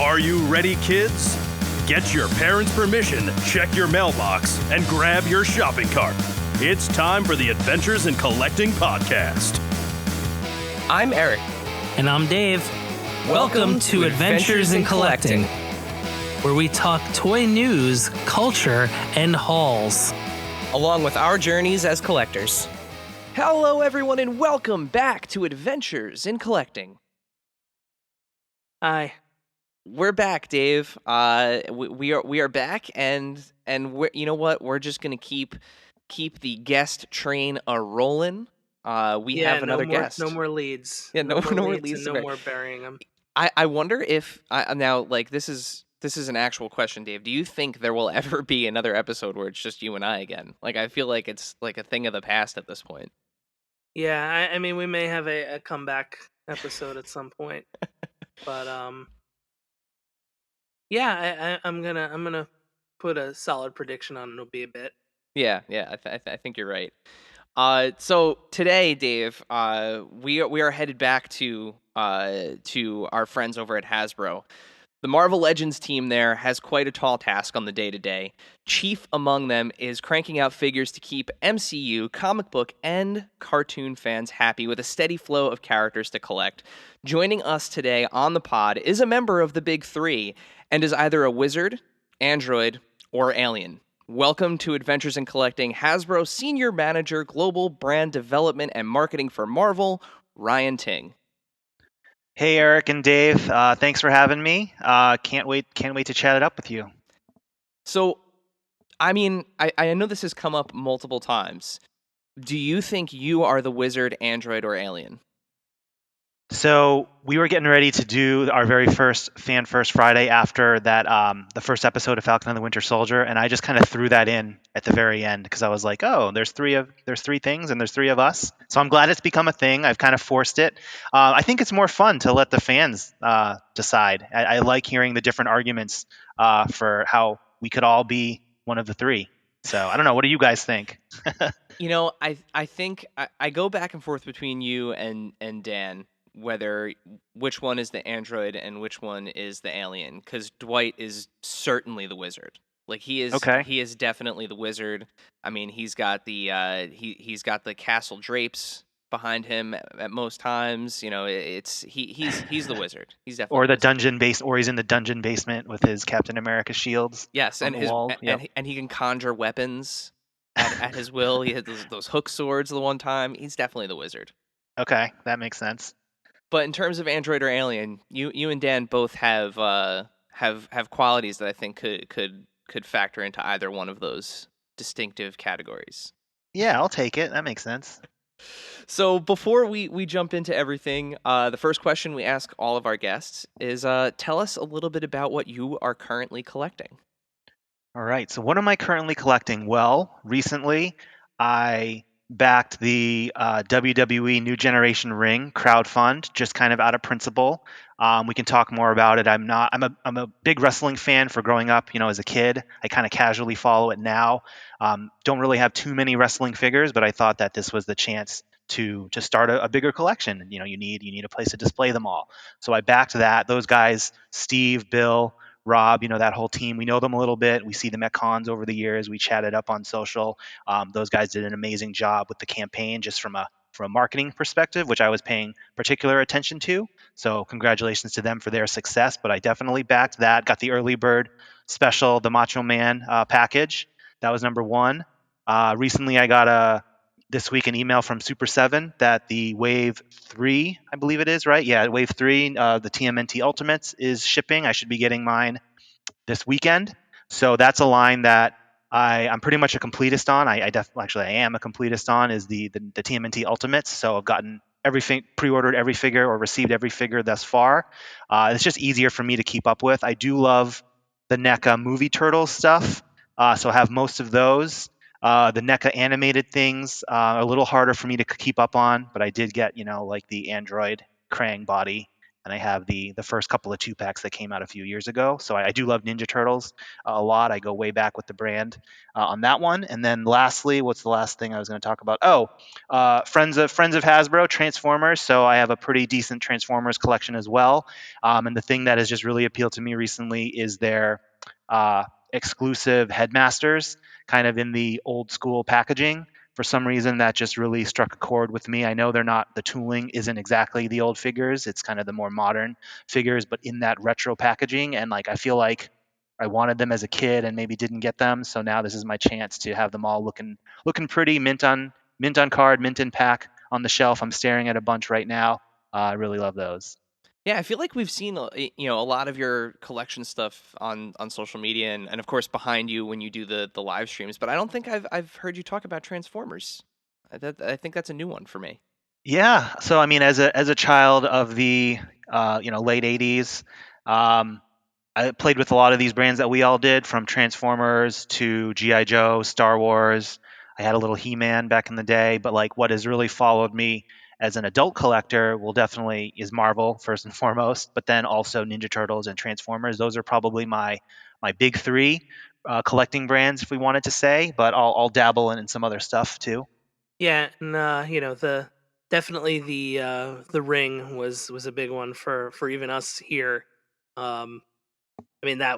Are you ready, kids? Get your parents' permission, check your mailbox, and grab your shopping cart. It's time for the Adventures in Collecting podcast. I'm Eric. And I'm Dave. Welcome to Adventures in Collecting, where we talk toy news, culture, and hauls, along with our journeys as collectors. Hello, everyone, and welcome back to Adventures in Collecting. Hi. We're back, Dave. We are back, and you know what? We're just gonna keep the guest train a rolling. We have another guest. No more leads. Yeah, no more leads. And no more burying them. I wonder if now, like, this is an actual question, Dave. Do you think there will ever be another episode where it's just you and I again? Like, I feel like it's like a thing of the past at this point. Yeah, I mean, we may have a comeback episode at some point, but yeah, I'm gonna put a solid prediction on it'll be a bit. Yeah, I think you're right. So today, Dave, we are headed back to our friends over at Hasbro. The Marvel Legends team there has quite a tall task on the day-to-day. Chief among them is cranking out figures to keep MCU, comic book, and cartoon fans happy with a steady flow of characters to collect. Joining us today on the pod is a member of the Big Three and is either a wizard, android, or alien. Welcome to Adventures in Collecting, Hasbro Senior Manager, Global Brand Development and Marketing for Marvel, Ryan Ting. Hey, Eric and Dave. Thanks for having me. Can't wait to chat it up with you. So, I mean, I know this has come up multiple times. Do you think you are the wizard, android, or alien? So we were getting ready to do our very first Fan First Friday after that, the first episode of Falcon and the Winter Soldier, and I just kind of threw that in at the very end because I was like, oh, there's three things and there's three of us. So I'm glad it's become a thing. I've kind of forced it. I think it's more fun to let the fans decide. I like hearing the different arguments for how we could all be one of the three. So I don't know. What do you guys think? You know, I think I go back and forth between you and Dan, which one is the android and which one is the alien, because Dwight is certainly the wizard. Like, he is definitely the wizard. I mean, he's got the he's got the castle drapes behind him at most times. You know, he's the wizard. He's definitely or he's in the dungeon basement with his Captain America shields. Yes, and and he can conjure weapons at his will. He had those hook swords the one time. He's definitely the wizard. Okay, that makes sense. But in terms of android or alien, you and Dan both have qualities that I think could factor into either one of those distinctive categories. Yeah, I'll take it. That makes sense. So before we jump into everything, the first question we ask all of our guests is, tell us a little bit about what you are currently collecting. All right. So what am I currently collecting? Well, recently I backed the WWE New Generation Ring crowdfund, just kind of out of principle. We can talk more about it. I'm a big wrestling fan for growing up, as a kid. I kind of casually follow it now. Don't really have too many wrestling figures, but I thought that this was the chance to start a bigger collection. You need a place to display them all. So I backed that. Those guys, Steve, Bill, Rob, that whole team, we know them a little bit. We see them at cons over the years. We chatted up on social. Those guys did an amazing job with the campaign, just from a marketing perspective, which I was paying particular attention to. So congratulations to them for their success. But I definitely backed that. Got the early bird special, the Macho Man package. That was number one. Recently, I got this week an email from Super 7 that the Wave 3, I believe it is, right? Yeah, Wave 3, the TMNT Ultimates is shipping. I should be getting mine this weekend. So that's a line that I'm pretty much a completist on. I am a completist on, is the TMNT Ultimates. So I've gotten everything, pre-ordered every figure or received every figure thus far. It's just easier for me to keep up with. I do love the NECA movie Turtles stuff, so I have most of those. The NECA animated things are a little harder for me to keep up on, but I did get, like the Android Krang body and I have the first couple of 2 packs that came out a few years ago. So I do love Ninja Turtles a lot. I go way back with the brand on that one. And then lastly, what's the last thing I was going to talk about? Oh, friends of Hasbro, Transformers. So I have a pretty decent Transformers collection as well. And the thing that has just really appealed to me recently is their uh, exclusive headmasters, kind of in the old school packaging. For some reason, that just really struck a chord with me. I know they're not, the tooling isn't exactly the old figures, it's kind of the more modern figures, but in that retro packaging. And like, I feel like I wanted them as a kid and maybe didn't get them. So now this is my chance to have them all looking pretty, mint on card, mint in pack on the shelf. I'm staring at a bunch right now. I really love those. Yeah, I feel like we've seen a lot of your collection stuff on social media, and of course behind you when you do the live streams. But I don't think I've heard you talk about Transformers. I think that's a new one for me. Yeah. So I mean, as a child of the late '80s, um, I played with a lot of these brands that we all did, from Transformers to GI Joe, Star Wars. I had a little He-Man back in the day, but like what has really followed me as an adult collector will definitely is Marvel first and foremost, but then also Ninja Turtles and Transformers. Those are probably my big three collecting brands, if we wanted to say. But I'll dabble in some other stuff too. Yeah, and the definitely the ring was a big one for even us here. Um, I mean that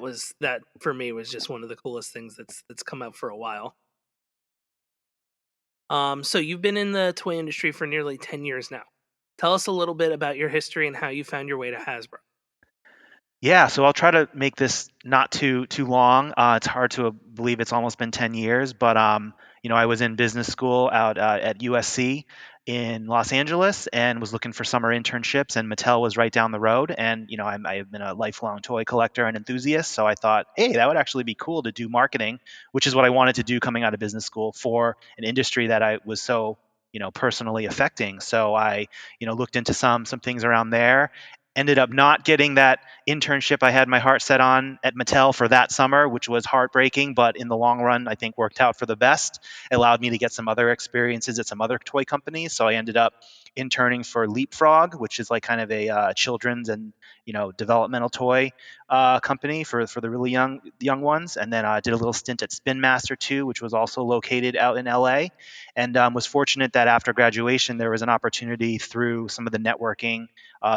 for me was just one of the coolest things that's come out for a while. So you've been in the toy industry for nearly 10 years now. Tell us a little bit about your history and how you found your way to Hasbro. Yeah, so I'll try to make this not too long. It's hard to believe it's almost been 10 years, but I was in business school out at USC in Los Angeles and was looking for summer internships, and Mattel was right down the road. And I've been a lifelong toy collector and enthusiast, so I thought, hey, that would actually be cool to do marketing, which is what I wanted to do coming out of business school for an industry that I was so personally affecting. So I looked into some things around there. Ended up not getting that internship I had my heart set on at Mattel for that summer, which was heartbreaking, but in the long run, I think worked out for the best. It allowed me to get some other experiences at some other toy companies. So I ended up interning for Leapfrog, which is like kind of a children's and developmental toy company for the really young ones. And then I did a little stint at Spin Master too, which was also located out in LA. And was fortunate that after graduation there was an opportunity through some of the networking,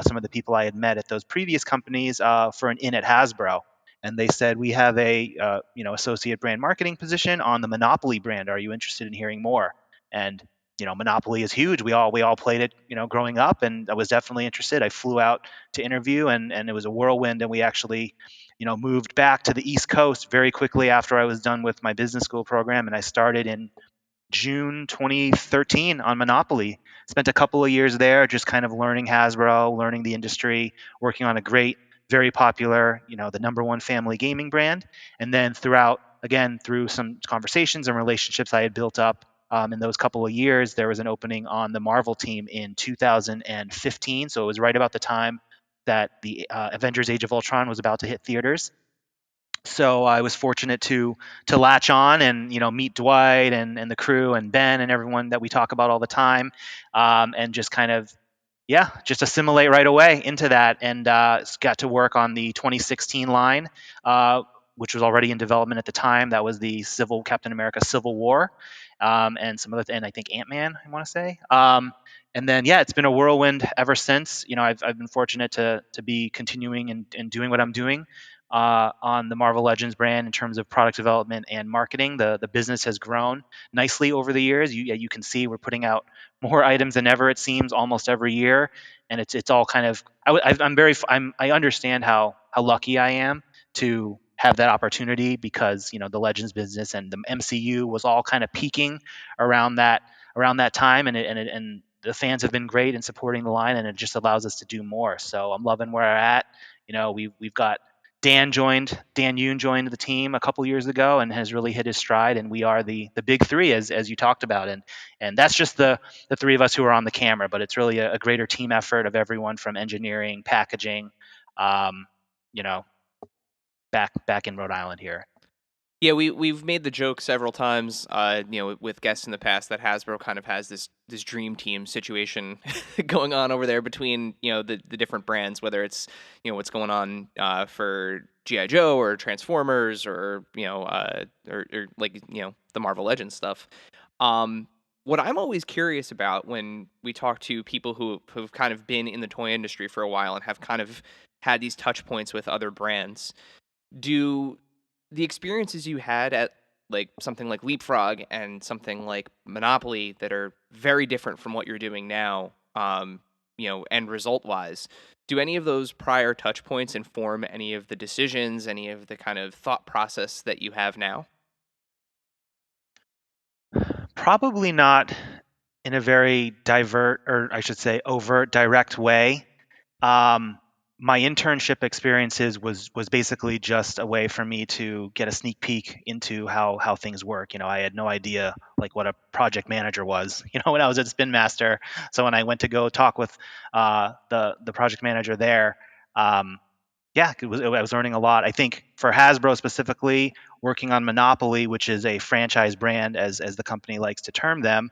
some of the people I had met at those previous companies, for an in at Hasbro. And they said, we have a associate brand marketing position on the Monopoly brand. Are you interested in hearing more? And Monopoly is huge. We all played it, growing up, and I was definitely interested. I flew out to interview, and it was a whirlwind. And we actually, moved back to the East Coast very quickly after I was done with my business school program, and I started in June 2013 on Monopoly. Spent a couple of years there just kind of learning Hasbro, learning the industry, working on a great, very popular, the number one family gaming brand. And then again, through some conversations and relationships I had built up in those couple of years, there was an opening on the Marvel team in 2015. So it was right about the time that the Avengers Age of Ultron was about to hit theaters. So I was fortunate to latch on and meet Dwight and the crew and Ben and everyone that we talk about all the time, and just kind of, yeah, just assimilate right away into that, and got to work on the 2016 line, which was already in development at the time. That was the Civil Captain America Civil War, and some other and I think Ant-Man, I want to say. And then, yeah, it's been a whirlwind ever since. I've been fortunate to be continuing and doing what I'm doing on the Marvel Legends brand in terms of product development and marketing. The business has grown nicely over the years. You can see we're putting out more items than ever, it seems, almost every year, and it's all kind of. I understand how lucky I am to have that opportunity, because the Legends business and the MCU was all kind of peaking around that time, and the fans have been great in supporting the line, and it just allows us to do more. So I'm loving where we're at. We've got Dan Yoon joined the team a couple years ago and has really hit his stride, and we are the big three, as you talked about. And that's just the three of us who are on the camera, but it's really a greater team effort of everyone from engineering, packaging, um, you know back in Rhode Island here. Yeah, we've made the joke several times, with guests in the past that Hasbro kind of has this dream team situation going on over there between the different brands, whether it's what's going on for GI Joe or Transformers or or like the Marvel Legends stuff. Um, what I'm always curious about when we talk to people who've kind of been in the toy industry for a while and have kind of had these touch points with other brands, do the experiences you had at like something like Leapfrog and something like Monopoly that are very different from what you're doing now, end result wise, do any of those prior touch points inform any of the decisions, any of the kind of thought process that you have now? Probably not in a very divert, or I should say overt, direct way. Um, my internship experiences was basically just a way for me to get a sneak peek into how things work. I had no idea like what a project manager was. When I was at Spin Master. So when I went to go talk with the project manager there, um, yeah, I was learning a lot. I think for Hasbro specifically, working on Monopoly, which is a franchise brand, as the company likes to term them,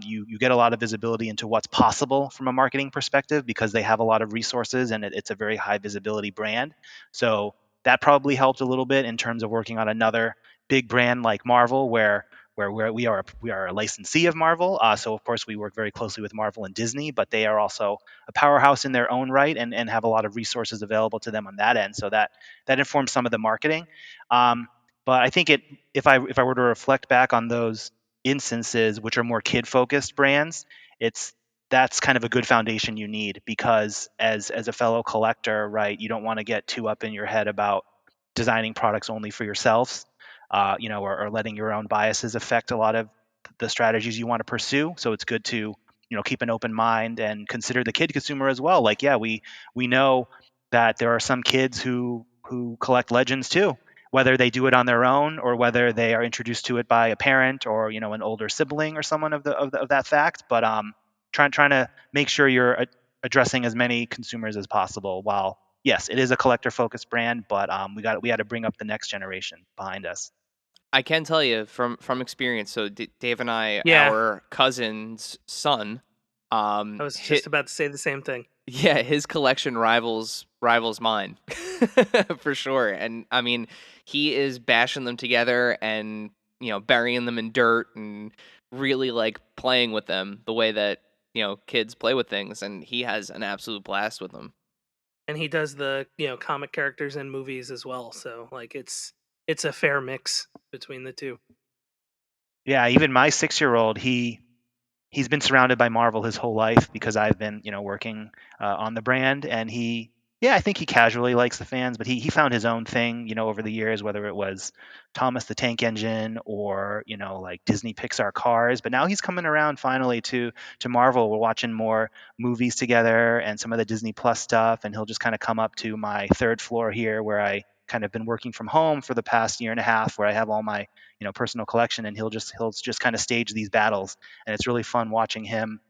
you get a lot of visibility into what's possible from a marketing perspective because they have a lot of resources and it's a very high visibility brand. So that probably helped a little bit in terms of working on another big brand like Marvel, where we are a licensee of Marvel. So of course we work very closely with Marvel and Disney, but they are also a powerhouse in their own right and have a lot of resources available to them on that end. So that informs some of the marketing. Um, but I think if I were to reflect back on those instances, which are more kid focused brands, it's that's kind of a good foundation you need because as a fellow collector, right, you don't want to get too up in your head about designing products only for yourselves, or letting your own biases affect a lot of the strategies you want to pursue. So it's good to keep an open mind and consider the kid consumer as well. Like, yeah, we know that there are some kids who collect legends too, whether they do it on their own or whether they are introduced to it by a parent or an older sibling or someone of that fact. But trying to make sure you're addressing as many consumers as possible. While yes, it is a collector focused brand, but we had to bring up the next generation behind us. I can tell you from experience. So Dave and I, Yeah, our cousin's son, I was hit just about to say the same thing. yeah, his collection rivals mine for sure. And I mean, he is bashing them together and burying them in dirt and really like playing with them the way that kids play with things, and he has an absolute blast with them. And he does the comic characters in movies as well. So like it's a fair mix between the two. Yeah, even my 6-year-old, he's been surrounded by Marvel his whole life because I've been, working on the brand, and yeah, I think he casually likes the fans, but he found his own thing, over the years, whether it was Thomas the Tank Engine or like Disney Pixar Cars. But now he's coming around finally to Marvel. We're watching more movies together and some of the Disney Plus stuff, and he'll just kind of come up to my third floor here where I kind of been working from home for the past year and a half, where I have all my personal collection, and he'll just kind of stage these battles, and it's really fun watching him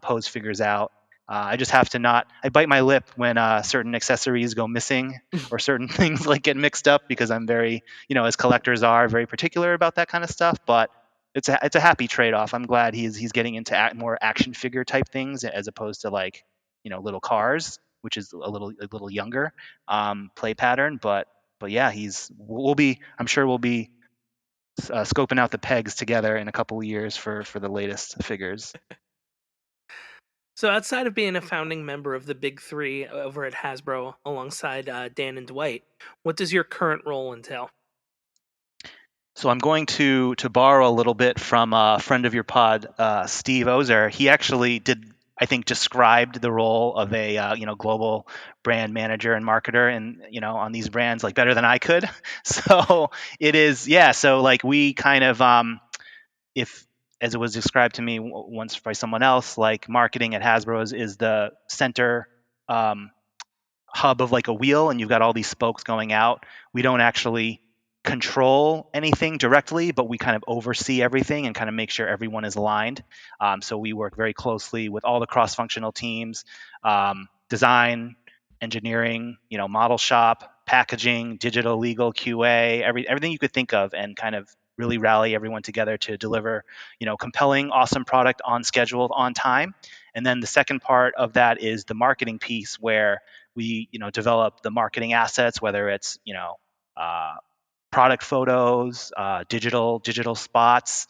pose figures out. I just have to not. I bite my lip when certain accessories go missing or certain things like get mixed up because I'm very, as collectors are, very particular about that kind of stuff. But it's a happy trade off. I'm glad he's getting into more action figure type things as opposed to like little cars, which is a little younger play pattern. But yeah, I'm sure we'll be scoping out the pegs together in a couple of years for the latest figures. So outside of being a founding member of the Big Three over at Hasbro alongside Dan and Dwight, what does your current role entail? So I'm going to borrow a little bit from a friend of your pod, Steve Ozer. He actually did, I think, described the role of a global brand manager and marketer, and on these brands like better than I could. So it is, yeah. So like we kind of if as it was described to me once by someone else, like marketing at Hasbro is the center um, hub of like a wheel, and you've got all these spokes going out. We don't actually control anything directly, but we kind of oversee everything and kind of make sure everyone is aligned. So we work very closely with all the cross-functional teams, design, engineering, model shop, packaging, digital, legal, QA, everything you could think of, and kind of really rally everyone together to deliver, compelling, awesome product on schedule, on time. And then the second part of that is the marketing piece, where we, develop the marketing assets, whether it's, uh, product photos, digital spots,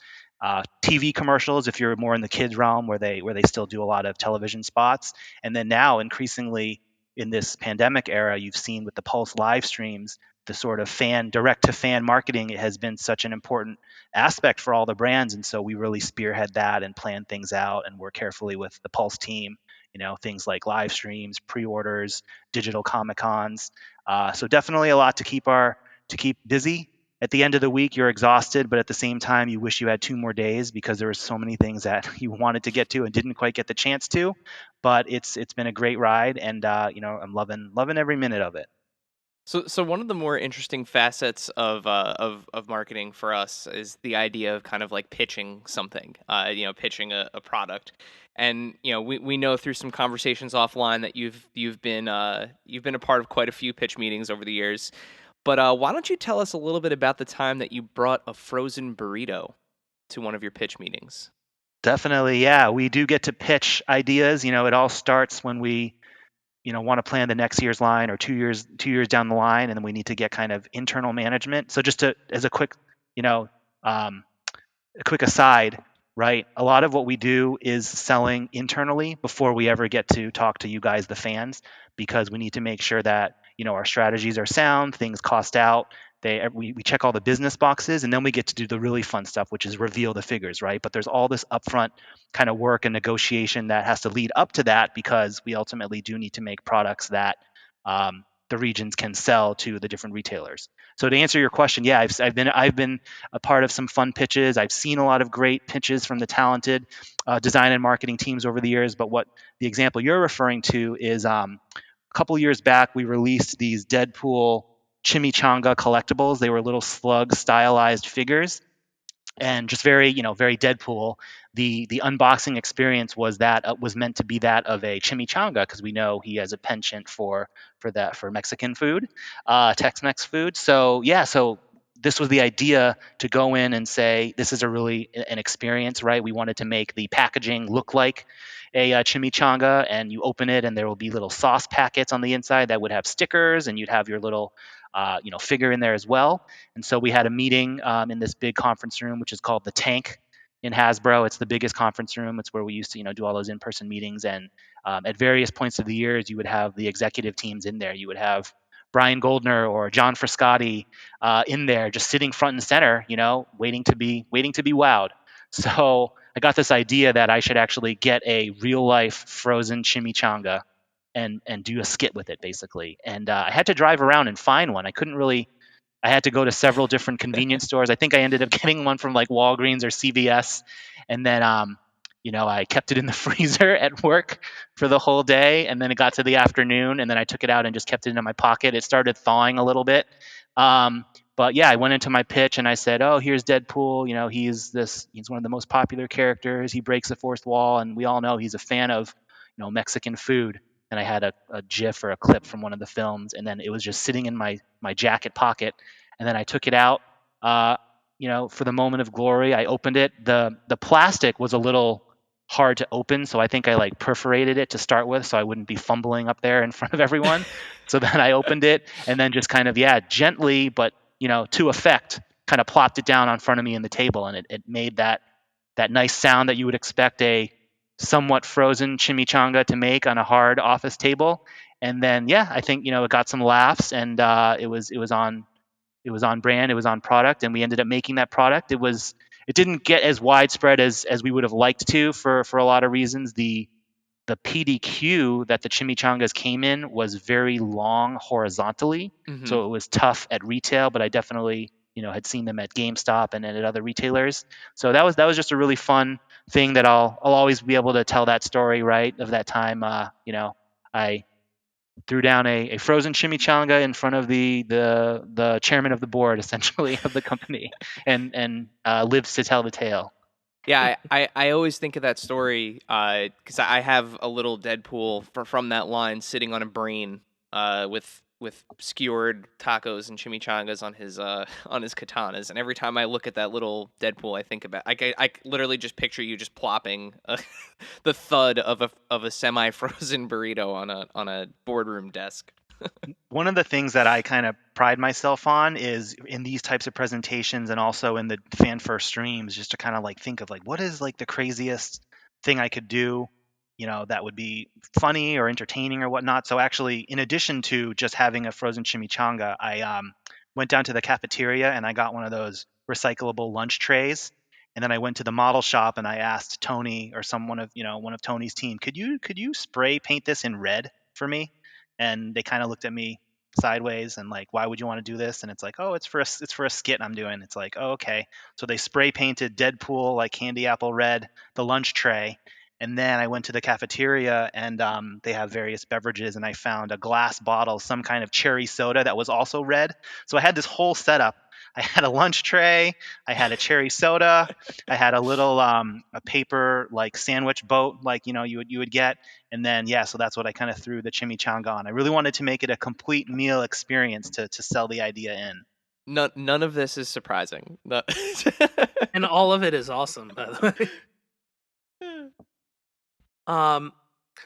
TV commercials if you're more in the kids realm where they still do a lot of television spots, and then now increasingly in this pandemic era, you've seen with the Pulse live streams, the sort of direct to fan marketing has been such an important aspect for all the brands, and so we really spearhead that and plan things out and work carefully with the Pulse team. Things like live streams, pre-orders, digital comic cons. So definitely a lot to keep busy. At the end of the week, you're exhausted, but at the same time, you wish you had 2 more days because there were so many things that you wanted to get to and didn't quite get the chance to. But it's been a great ride, and I'm loving every minute of it. So one of the more interesting facets of marketing for us is the idea of kind of like pitching something, pitching a product, and we know through some conversations offline that you've been a part of quite a few pitch meetings over the years. But why don't you tell us a little bit about the time that you brought a frozen burrito to one of your pitch meetings? Definitely, yeah. We do get to pitch ideas. It all starts when we want to plan the next year's line or 2 years down the line, and then we need to get kind of internal management. So just as a quick, you know, um, a quick aside, right? A lot of what we do is selling internally before we ever get to talk to you guys, the fans, because we need to make sure that our strategies are sound, things cost out. We check all the business boxes, and then we get to do the really fun stuff, which is reveal the figures, right? But there's all this upfront kind of work and negotiation that has to lead up to that, because we ultimately do need to make products that the regions can sell to the different retailers. So to answer your question, yeah, I've been a part of some fun pitches. I've seen a lot of great pitches from the talented design and marketing teams over the years. But what the example you're referring to is a couple years back, we released these Deadpool chimichanga collectibles. They were little slug stylized figures, and just very Deadpool. The unboxing experience was meant to be that of a chimichanga, because we know he has a penchant for Mexican food, Tex-Mex food. So yeah, so this was the idea, to go in and say this is a really an experience, right? We wanted to make the packaging look like a chimichanga, and you open it and there will be little sauce packets on the inside that would have stickers, and you'd have your little figure in there as well. And so we had a meeting in this big conference room, which is called the Tank in Hasbro. It's the biggest conference room. It's where we used to, do all those in-person meetings. And at various points of the years, you would have the executive teams in there. You would have Brian Goldner or John Frascati in there, just sitting front and center, waiting to be wowed. So I got this idea that I should actually get a real life frozen chimichanga and do a skit with it, basically. And I had to drive around and find one. I had to go to several different convenience stores. I think I ended up getting one from like Walgreens or CVS, and then I kept it in the freezer at work for the whole day, and then it got to the afternoon, and then I took it out and just kept it in my pocket. It started thawing a little bit, but yeah, I went into my pitch and I said, "Oh, here's Deadpool. He's one of the most popular characters. He breaks the fourth wall, and we all know he's a fan of Mexican food." And I had a GIF or a clip from one of the films, and then it was just sitting in my jacket pocket. And then I took it out, for the moment of glory. I opened it. The plastic was a little hard to open, so I think I like perforated it to start with, so I wouldn't be fumbling up there in front of everyone. So then I opened it, and then just kind of gently, but to effect, kind of plopped it down on front of me in the table, and it made that nice sound that you would expect a somewhat frozen chimichanga to make on a hard office table. And then I think it got some laughs, and it was on brand, it was on product, and we ended up making that product. It didn't get as widespread as we would have liked to, for a lot of reasons. The PDQ that the chimichangas came in was very long horizontally, Hmm. so it was tough at retail. But I definitely had seen them at GameStop and at other retailers. So that was just a really fun thing that I'll always be able to tell that story, right, of that time. I threw down a frozen chimichanga in front of the chairman of the board, essentially, of the company, and lives to tell the tale. Yeah, I always think of that story because I have a little Deadpool from that line sitting on a brain with skewered tacos and chimichangas on his katanas, and every time I look at that little Deadpool, I think about I literally just picture you just plopping the thud of a semi frozen burrito on a boardroom desk. One of the things that I kind of pride myself on is in these types of presentations and also in the fan first streams, just to kind of like think of like what is like the craziest thing I could do, that would be funny or entertaining or whatnot. So actually, in addition to just having a frozen chimichanga, I went down to the cafeteria and I got one of those recyclable lunch trays. And then I went to the model shop and I asked Tony or someone of one of Tony's team, could you spray paint this in red for me? And they kind of looked at me sideways and like, why would you want to do this? And it's like, oh, it's for a skit I'm doing. It's like, oh, okay. So they spray painted Deadpool like candy apple red, the lunch tray. And then I went to the cafeteria and they have various beverages, and I found a glass bottle, some kind of cherry soda that was also red. So I had this whole setup. I had a lunch tray, I had a cherry soda, I had a little a paper like sandwich boat like you would get, and then yeah, so that's what I kind of threw the chimichanga on. I really wanted to make it a complete meal experience to sell the idea in. None of this is surprising. And all of it is awesome, by the way.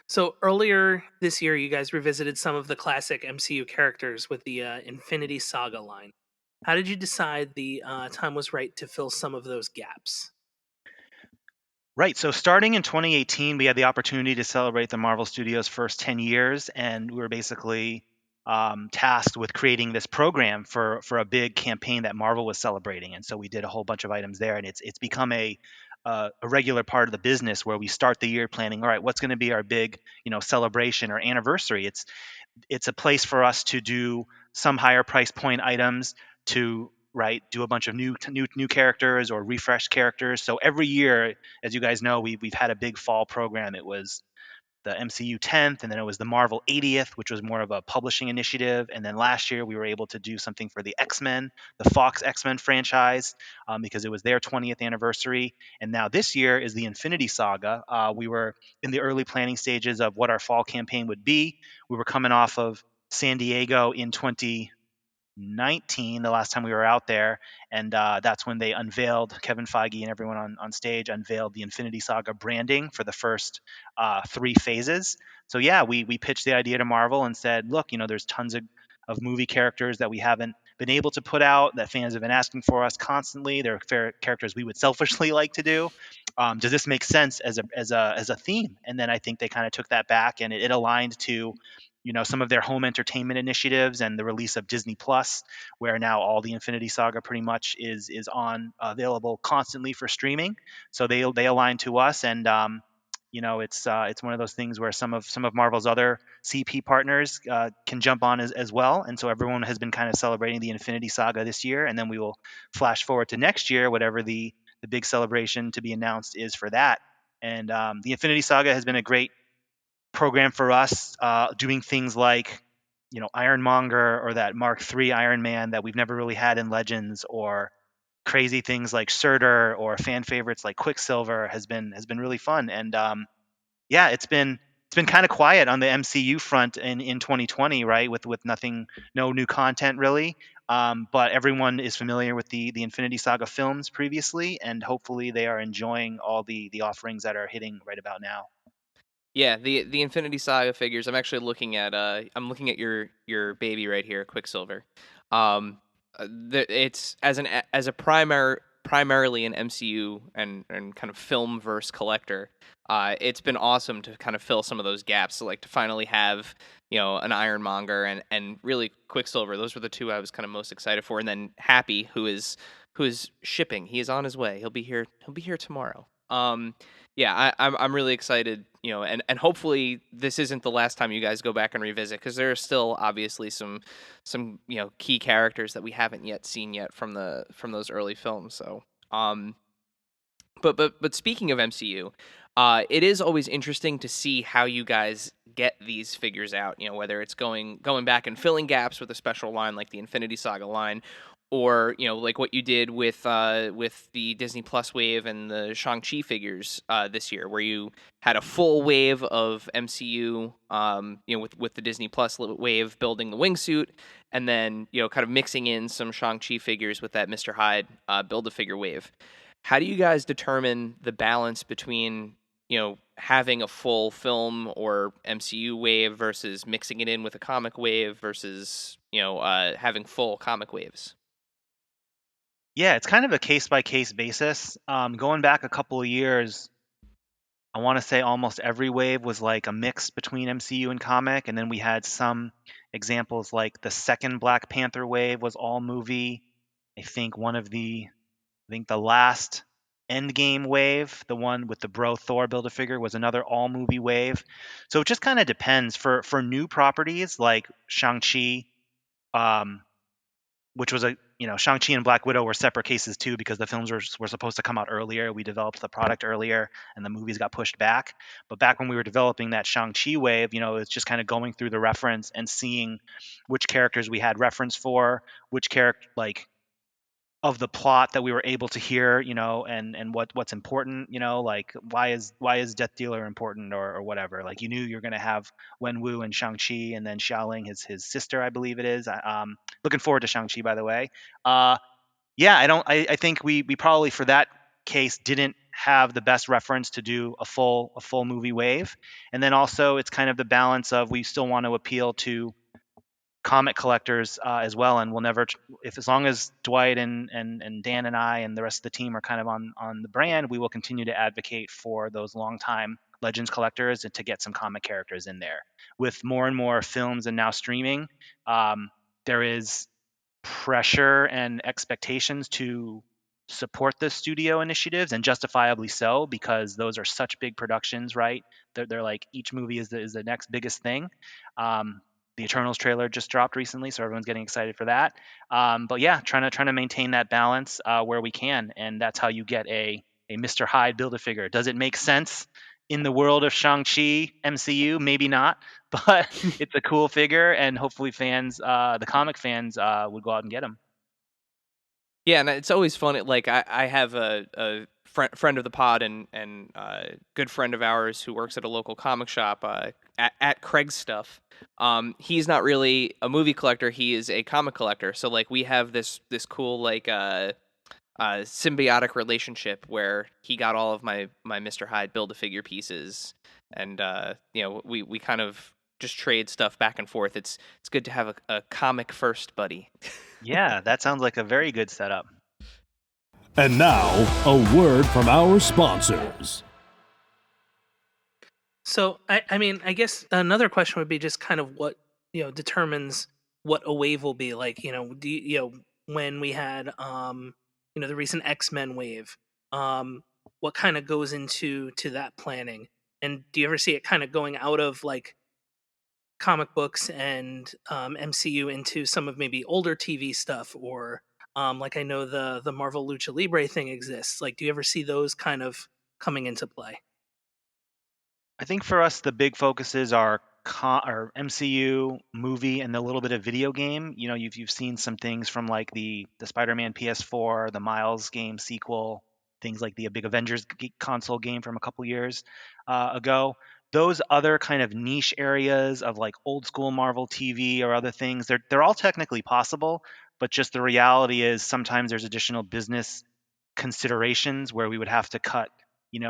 So earlier this year, you guys revisited some of the classic MCU characters with the Infinity Saga line. How did you decide the time was right to fill some of those gaps? Right. So starting in 2018, we had the opportunity to celebrate the Marvel Studios' first 10 years, and we were basically tasked with creating this program for a big campaign that Marvel was celebrating. And so we did a whole bunch of items there, and it's become a regular part of the business where we start the year planning. All right, what's going to be our big celebration or anniversary? It's a place for us to do some higher price point items, to do a bunch of new characters or refreshed characters. So every year, as you guys know, we've had a big fall program. It was the MCU 10th, and then it was the Marvel 80th, which was more of a publishing initiative. And then last year we were able to do something for the X-Men, the Fox X-Men franchise, because it was their 20th anniversary. And now this year is the Infinity Saga. We were in the early planning stages of what our fall campaign would be. We were coming off of San Diego in 2019, the last time we were out there, and that's when they unveiled, Kevin Feige and everyone on stage unveiled the Infinity Saga branding for the first 3 phases. So yeah, we pitched the idea to Marvel and said, look, there's tons of movie characters that we haven't been able to put out that fans have been asking for us constantly. They're characters we would selfishly like to do. Does this make sense as a theme? And then I think they kind of took that back, and it aligned to some of their home entertainment initiatives and the release of Disney Plus, where now all the Infinity Saga pretty much is on available constantly for streaming. So they align to us, and it's one of those things where some of Marvel's other CP partners can jump on as well. And so everyone has been kind of celebrating the Infinity Saga this year, and then we will flash forward to next year, whatever the big celebration to be announced is for that. And the Infinity Saga has been a great program for us, doing things like Ironmonger or that Mark III Iron Man that we've never really had in Legends, or crazy things like Surtur or fan favorites like Quicksilver has been really fun. And yeah, it's been kind of quiet on the MCU front in 2020, right? With nothing, no new content really. But everyone is familiar with the Infinity Saga films previously, and hopefully they are enjoying all the offerings that are hitting right about now. Yeah, the Infinity Saga figures. I'm actually looking at your baby right here, Quicksilver. It's as a primarily an MCU and kind of film verse collector. It's been awesome to kind of fill some of those gaps. So like to finally have an Ironmonger and really Quicksilver. Those were the two I was kind of most excited for. And then Happy, who is shipping. He is on his way. He'll be here. He'll be here tomorrow. Yeah, I'm really excited, and hopefully this isn't the last time you guys go back and revisit, because there are still obviously some key characters that we haven't yet seen from those early films. So but speaking of MCU, it is always interesting to see how you guys get these figures out. Whether it's going back and filling gaps with a special line like the Infinity Saga line, or like what you did with the Disney Plus wave and the Shang-Chi figures this year, where you had a full wave of MCU, with the Disney Plus wave building the wingsuit, and then kind of mixing in some Shang-Chi figures with that Mr. Hyde Build-A-Figure wave. How do you guys determine the balance between having a full film or MCU wave versus mixing it in with a comic wave versus having full comic waves? Yeah, it's kind of a case by case basis. Going back a couple of years, I want to say almost every wave was like a mix between MCU and comic, and then we had some examples like the second Black Panther wave was all movie. I think the last Endgame wave, the one with the Bro Thor Build-A-Figure, was another all movie wave. So it just kind of depends for new properties like Shang-Chi. Um, which was Shang-Chi and Black Widow were separate cases too because the films were supposed to come out earlier. We developed the product earlier and the movies got pushed back. But back when we were developing that Shang-Chi wave, it's just kind of going through the reference and seeing which characters we had reference for, which character like of the plot that we were able to hear, and what's important, like why is Death Dealer important or whatever. Like you knew you're gonna have Wenwu and Shang-Chi and then Xiaoling, his sister, I believe it is. Looking forward to Shang-Chi, by the way. Yeah, I think we probably for that case didn't have the best reference to do a full movie wave. And then also it's kind of the balance of we still want to appeal to comic collectors as well, and we'll never if as long as Dwight and Dan and I and the rest of the team are kind of on the brand, we will continue to advocate for those longtime Legends collectors and to get some comic characters in there. With more and more films and now streaming, there is pressure and expectations to support the studio initiatives, and justifiably so, because those are such big productions, right? They're like each movie is the next biggest thing. The Eternals trailer just dropped recently, so everyone's getting excited for that. But yeah, trying to maintain that balance where we can, and that's how you get a Mr. Hyde Build-A-Figure. Does it make sense in the world of Shang-Chi MCU? Maybe not, but it's a cool figure, and hopefully the comic fans, would go out and get him. Yeah, and it's always funny. Like I have a friend of the pod and good friend of ours who works at a local comic shop at Craig's Stuff. He's not really a movie collector; he is a comic collector. So like we have this cool like symbiotic relationship where he got all of my Mr. Hyde Build-A-Figure pieces, and we kind of just trade stuff back and forth. It's good to have a comic first buddy. Yeah, that sounds like a very good setup. And now, a word from our sponsors. So I mean, I guess another question would be just kind of what determines what a wave will be like. When we had the recent X-Men wave, what kind of goes into that planning, and do you ever see it kind of going out of like comic books and MCU into some of maybe older TV stuff, or like I know the Marvel Lucha Libre thing exists. Like, do you ever see those kind of coming into play? I think for us, the big focuses are our MCU movie and a little bit of video game. You've seen some things from like the Spider-Man PS4, the Miles game sequel, things like the big Avengers console game from a couple years ago. Those other kind of niche areas of like old school Marvel TV or other things, they're all technically possible, but just the reality is sometimes there's additional business considerations where we would have to cut,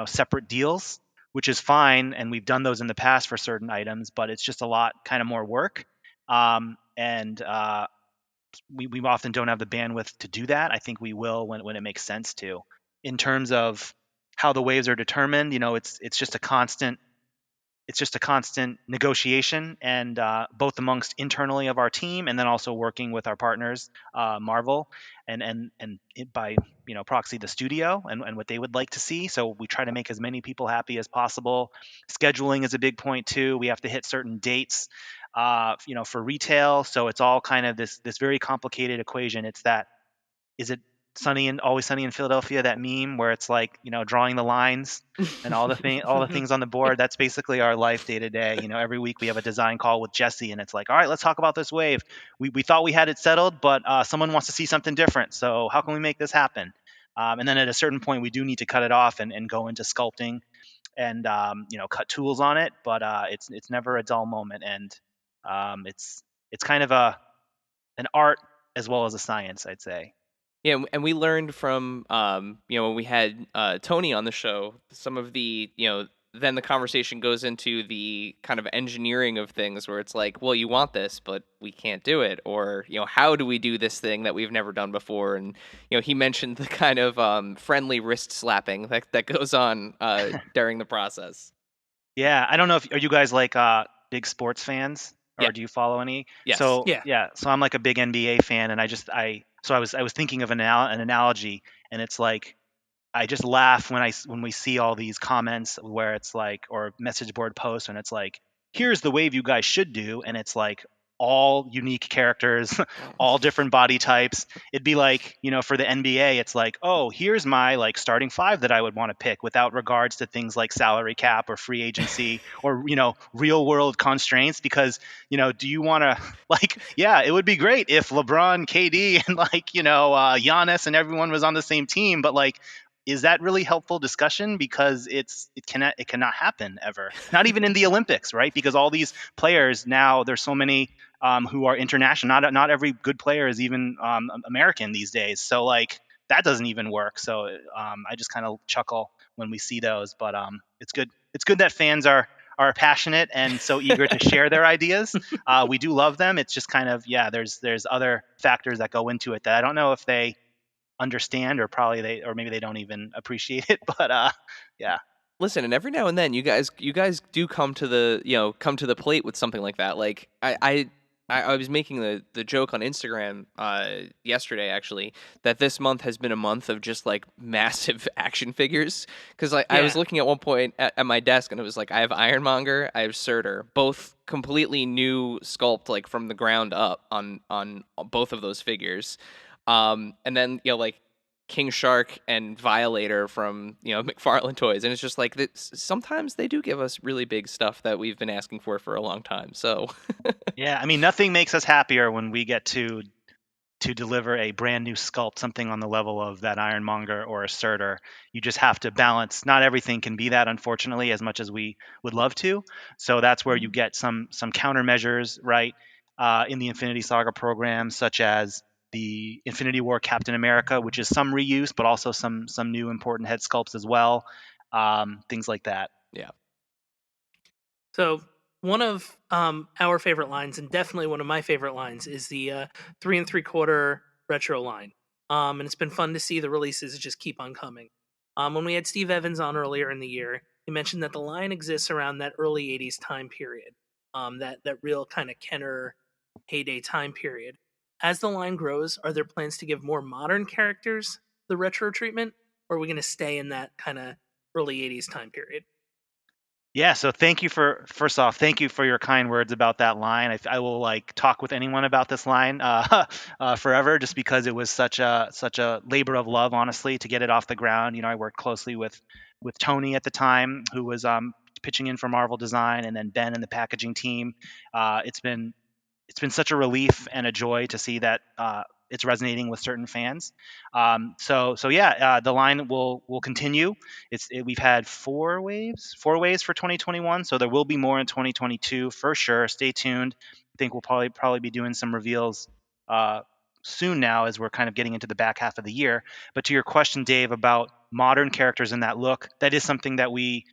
separate deals, which is fine. And we've done those in the past for certain items, but it's just a lot kind of more work. And we often don't have the bandwidth to do that. I think we will when it makes sense to. In terms of how the waves are determined, it's just a constant negotiation, and both amongst internally of our team and then also working with our partners, Marvel, and by proxy the studio and what they would like to see. So we try to make as many people happy as possible. Scheduling is a big point too. We have to hit certain dates, for retail. So it's all kind of this very complicated equation. It's that, is it Always Sunny in Philadelphia, that meme where it's like, drawing the lines and all the things on the board. That's basically our life day to day. Every week we have a design call with Jesse, and it's like, all right, let's talk about this wave. We thought we had it settled, but someone wants to see something different. So how can we make this happen? And then at a certain point, we do need to cut it off and go into sculpting and cut tools on it. But it's never a dull moment, and it's kind of an art as well as a science, I'd say. Yeah, and we learned from when we had Tony on the show, some of the then the conversation goes into the kind of engineering of things where it's like, well, you want this, but we can't do it, or how do we do this thing that we've never done before? And he mentioned the kind of friendly wrist slapping that goes on during the process. Yeah, I don't know if are you guys like big sports fans, or Yeah. do you follow any? Yes. So Yeah. so I'm like a big NBA fan, and I was thinking of an analogy, and it's like I just laugh when we see all these comments where it's like, or message board posts, and it's like, here's the wave you guys should do, and it's like all unique characters, all different body types. It'd be like, for the NBA, it's like, oh, here's my like starting five that I would want to pick without regards to things like salary cap or free agency or real world constraints. Because do you want to like, yeah, it would be great if LeBron, KD, and like Giannis and everyone was on the same team, but like, is that really helpful discussion? Because it cannot happen ever, not even in the Olympics, right? Because all these players now, there's so many who are international. Not every good player is even American these days. So like that doesn't even work. So I just kind of chuckle when we see those. But it's good. It's good that fans are passionate and so eager to share their ideas. We do love them. It's just kind of there's other factors that go into it that I don't know if they understand, or maybe they don't even appreciate it. But yeah. Listen, and every now and then you guys do come to the plate with something like that. Like I was making the joke on Instagram yesterday, actually, that this month has been a month of just like massive action figures, because I was looking at one point at my desk, and it was like, I have Ironmonger, I have Surtur, both completely new sculpt, like from the ground up on both of those figures. And then like King Shark and Violator from McFarlane Toys, and it's just like that. Sometimes they do give us really big stuff that we've been asking for a long time. So Yeah, I mean, nothing makes us happier when we get to deliver a brand new sculpt, something on the level of that Ironmonger or a Surtur. You just have to balance. Not everything can be that, unfortunately, as much as we would love to. So that's where you get some countermeasures, right, in the Infinity Saga program, such as the Infinity War Captain America, which is some reuse, but also some new important head sculpts as well. Things like that. yeah. So one of our favorite lines, and definitely one of my favorite lines, is the 3 3/4 retro line. And it's been fun to see the releases just keep on coming. When we had Steve Evans on earlier in the year, he mentioned that the line exists around that early '80s time period, that real kind of Kenner heyday time period. As the line grows, are there plans to give more modern characters the retro treatment, or are we going to stay in that kind of early '80s time period? Yeah, so thank you first off, thank you for your kind words about that line. I will like talk with anyone about this line forever, just because it was such a labor of love, honestly, to get it off the ground. I worked closely with Tony at the time, who was pitching in for Marvel Design, and then Ben and the packaging team. It's been such a relief and a joy to see that it's resonating with certain fans. So yeah, the line will continue. We've had four waves for 2021, so there will be more in 2022 for sure. Stay tuned. I think we'll probably be doing some reveals soon now, as we're kind of getting into the back half of the year. But to your question, Dave, about modern characters in that look, that is something that we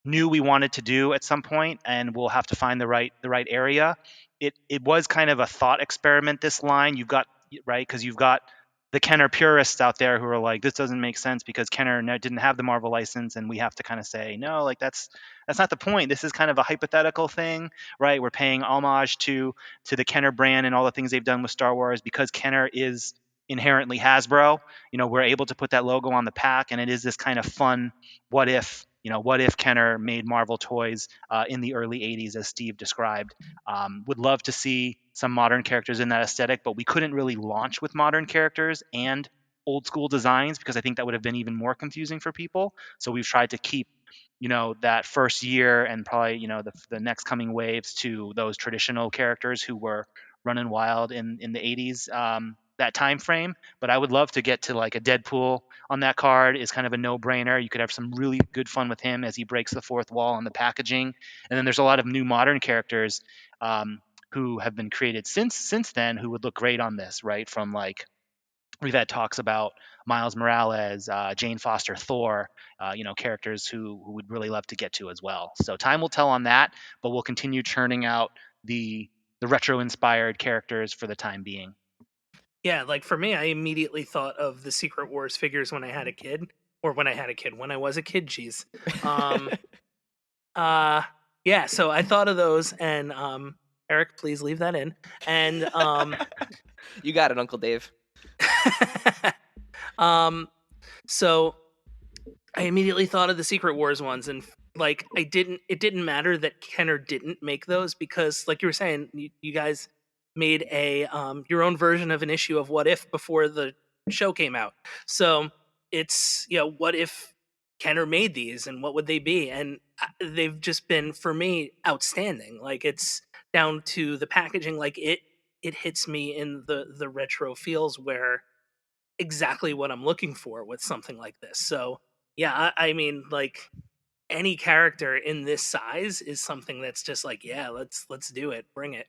knew we wanted to do at some point, and we'll have to find the right area. It was kind of a thought experiment, this line. You've got, right, because you've got the Kenner purists out there who are like, this doesn't make sense because Kenner didn't have the Marvel license, and we have to kind of say, no, like that's not the point. This is kind of a hypothetical thing, right? We're paying homage to the Kenner brand and all the things they've done with Star Wars, because Kenner is inherently Hasbro. We're able to put that logo on the pack, and it is this kind of fun what if. What if Kenner made Marvel toys in the early 80s, as Steve described? Would love to see some modern characters in that aesthetic, but we couldn't really launch with modern characters and old school designs because I think that would have been even more confusing for people. So we've tried to keep, that first year and probably, the next coming waves to those traditional characters who were running wild in the 80s, that time frame. But I would love to get to like a Deadpool on that card is kind of a no-brainer. You could have some really good fun with him as he breaks the fourth wall on the packaging. And then there's a lot of new modern characters who have been created since then who would look great on this, right? From like we've had talks about Miles Morales, Jane Foster, Thor, characters who would really love to get to as well. So time will tell on that, but we'll continue churning out the retro inspired characters for the time being. Yeah, like for me, I immediately thought of the Secret Wars figures when I had a kid, or when I was a kid. Jeez. Um, uh, yeah. So I thought of those, and Eric, please leave that in. And You got it, Uncle Dave. um, so I immediately thought of the Secret Wars ones, and like it didn't matter that Kenner didn't make those because, like you were saying, you guys made a your own version of an issue of What If before the show came out. So it's what if Kenner made these, and what would they be? And they've just been, for me, outstanding. Like it's down to the packaging, like it hits me in the retro feels where exactly what I'm looking for with something like this. So yeah, I mean, like any character in this size is something that's just like, yeah, let's do it, bring it.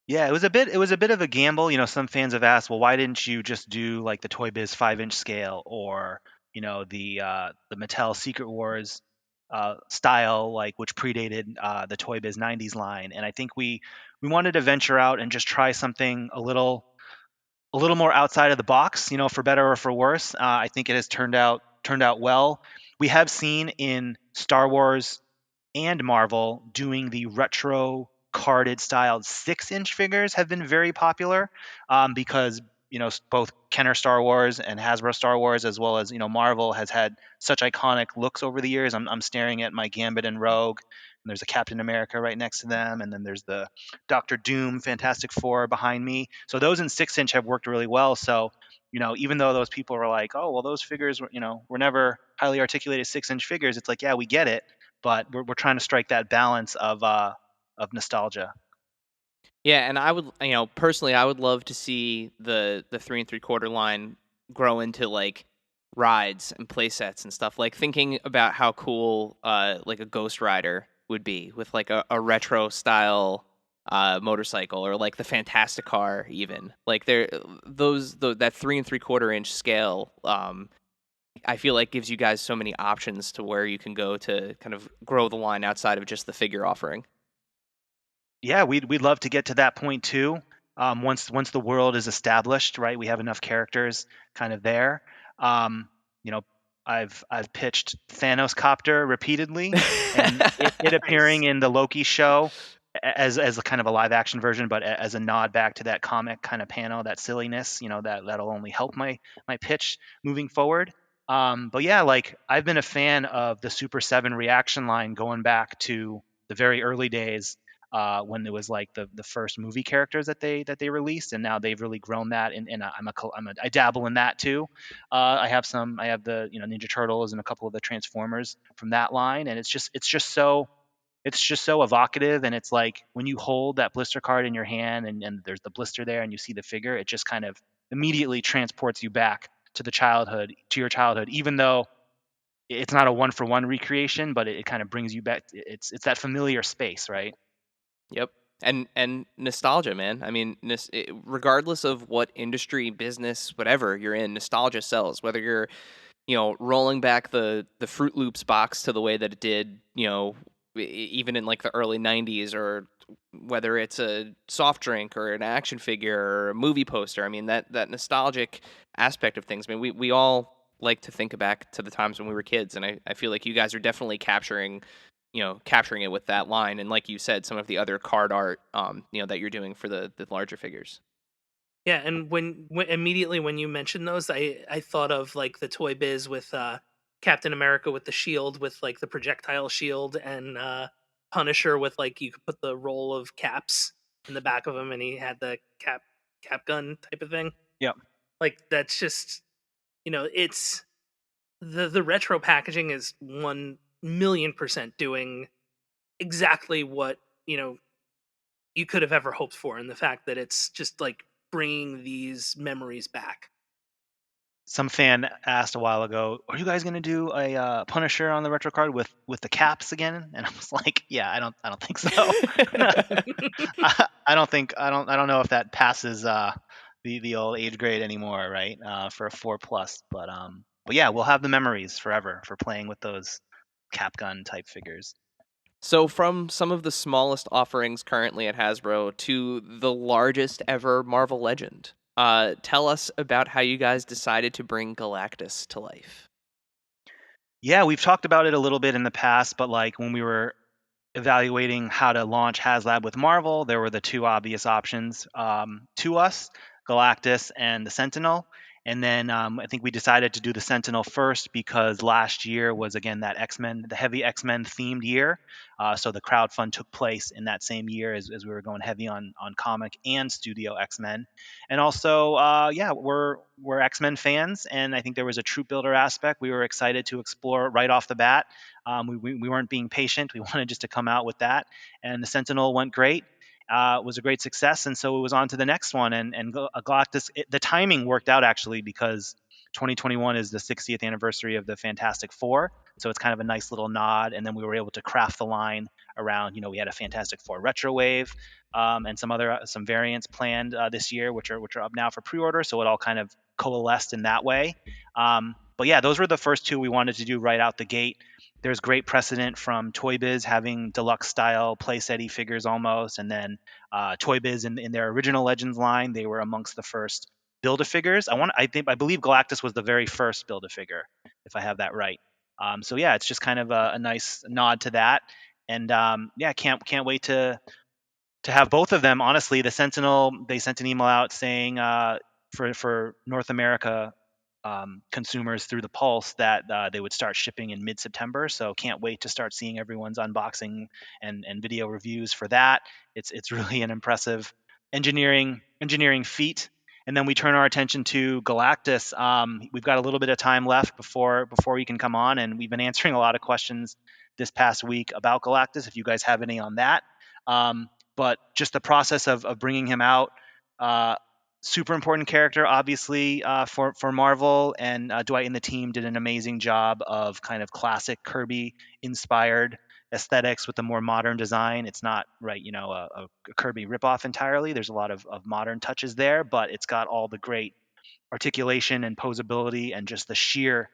Yeah, it was a bit of a gamble. Some fans have asked, well, why didn't you just do like the Toy Biz 5-inch scale or the Mattel Secret Wars style, like which predated the Toy Biz 90s line? And I think we wanted to venture out and just try something a little more outside of the box, for better or for worse. I think it has turned out well. We have seen in Star Wars and Marvel doing the retro carded styled 6-inch figures have been very popular because both Kenner Star Wars and Hasbro Star Wars, as well as Marvel, has had such iconic looks over the years. I'm staring at my Gambit and Rogue, and there's a Captain America right next to them, and then there's the Doctor Doom Fantastic Four behind me. So those in 6-inch have worked really well. So even though those people were like, oh well, those figures were never highly articulated 6-inch figures, it's like, yeah, we get it, but we're trying to strike that balance of nostalgia. Yeah, and I would, personally, I would love to see the 3 3/4 line grow into like rides and play sets and stuff. Like thinking about how cool, like a Ghost Rider would be with like a retro style motorcycle, or like the Fantastic Car, even like that 3 3/4 inch scale. I feel like gives you guys so many options to where you can go to kind of grow the line outside of just the figure offering. Yeah, we'd love to get to that point too. Once the world is established, right? We have enough characters kind of there. Um, you know, I've pitched Thanos Copter repeatedly, and it appearing Nice. in the Loki show as a kind of a live action version, but as a nod back to that comic kind of panel, that silliness. That'll only help my pitch moving forward. But yeah, like I've been a fan of the Super 7 reaction line going back to the very early days when it was like the first movie characters that they released, and now they've really grown that. And I dabble in that too. I have the Ninja Turtles and a couple of the Transformers from that line, and it's just so evocative. And it's like when you hold that blister card in your hand and there's the blister there and you see the figure, it just kind of immediately transports you back to your childhood, even though it's not a one for one recreation, but it kind of brings you back. It's that familiar space, right? Yep. And nostalgia, man. I mean, regardless of what industry, business, whatever you're in, nostalgia sells. Whether you're, rolling back the Fruit Loops box to the way that it did, even in like the early '90s, or whether it's a soft drink or an action figure or a movie poster. I mean, that nostalgic aspect of things. I mean, we all like to think back to the times when we were kids, and I feel like you guys are definitely capturing it with that line, and like you said, some of the other card art that you're doing for the larger figures. Yeah, and when immediately when you mentioned those, I thought of like the Toy Biz with Captain America with the shield, with like the projectile shield, and Punisher with, like, you could put the roll of caps in the back of him, and he had the cap gun type of thing. Yep. Like that's just it's the retro packaging is 1,000,000% doing exactly what you could have ever hoped for, and the fact that it's just like bringing these memories back. Some fan asked a while ago, "Are you guys going to do a Punisher on the retro card with the caps again?" And I was like, "Yeah, I don't think so. I don't know if that passes the old age grade anymore, right? For a 4+, but yeah, we'll have the memories forever for playing with those cap gun type figures. So, from some of the smallest offerings currently at Hasbro to the largest ever Marvel Legend, tell us about how you guys decided to bring Galactus to life. Yeah, we've talked about it a little bit in the past, but like when we were evaluating how to launch HasLab with Marvel, there were the two obvious options to us, Galactus and the Sentinel. And then I think we decided to do the Sentinel first because last year was again that X-Men, the heavy X-Men themed year. So the crowdfund took place in that same year as we were going heavy on comic and studio X-Men. And also, yeah, we're X-Men fans, and I think there was a troop builder aspect we were excited to explore right off the bat. We weren't being patient. We wanted just to come out with that. And the Sentinel went great. It was a great success. And so it was on to the next one. And Galactus, the timing worked out actually because 2021 is the 60th anniversary of the Fantastic Four. So it's kind of a nice little nod. And then we were able to craft the line around, we had a Fantastic Four retro wave and some variants planned this year, which are up now for pre-order. So it all kind of coalesced in that way. But yeah, those were the first two we wanted to do right out the gate. There's great precedent from Toy Biz having deluxe style playsetty figures almost, and then Toy Biz in their original Legends line, they were amongst the first Build-A-Figures. I believe Galactus was the very first Build-A-Figure, if I have that right. So yeah, it's just kind of a nice nod to that, and yeah, can't wait to have both of them. Honestly, the Sentinel, they sent an email out saying for North America consumers through the Pulse that they would start shipping in mid-September. So can't wait to start seeing everyone's unboxing and video reviews for that. It's really an impressive engineering feat. And then we turn our attention to Galactus. We've got a little bit of time left before he can come on, and we've been answering a lot of questions this past week about Galactus. If you guys have any on that, but just the process of bringing him out. Super important character, obviously, for Marvel, and Dwight and the team did an amazing job of kind of classic Kirby inspired aesthetics with a more modern design. It's not right, a Kirby ripoff entirely. There's a lot of modern touches there, but it's got all the great articulation and posability and just the sheer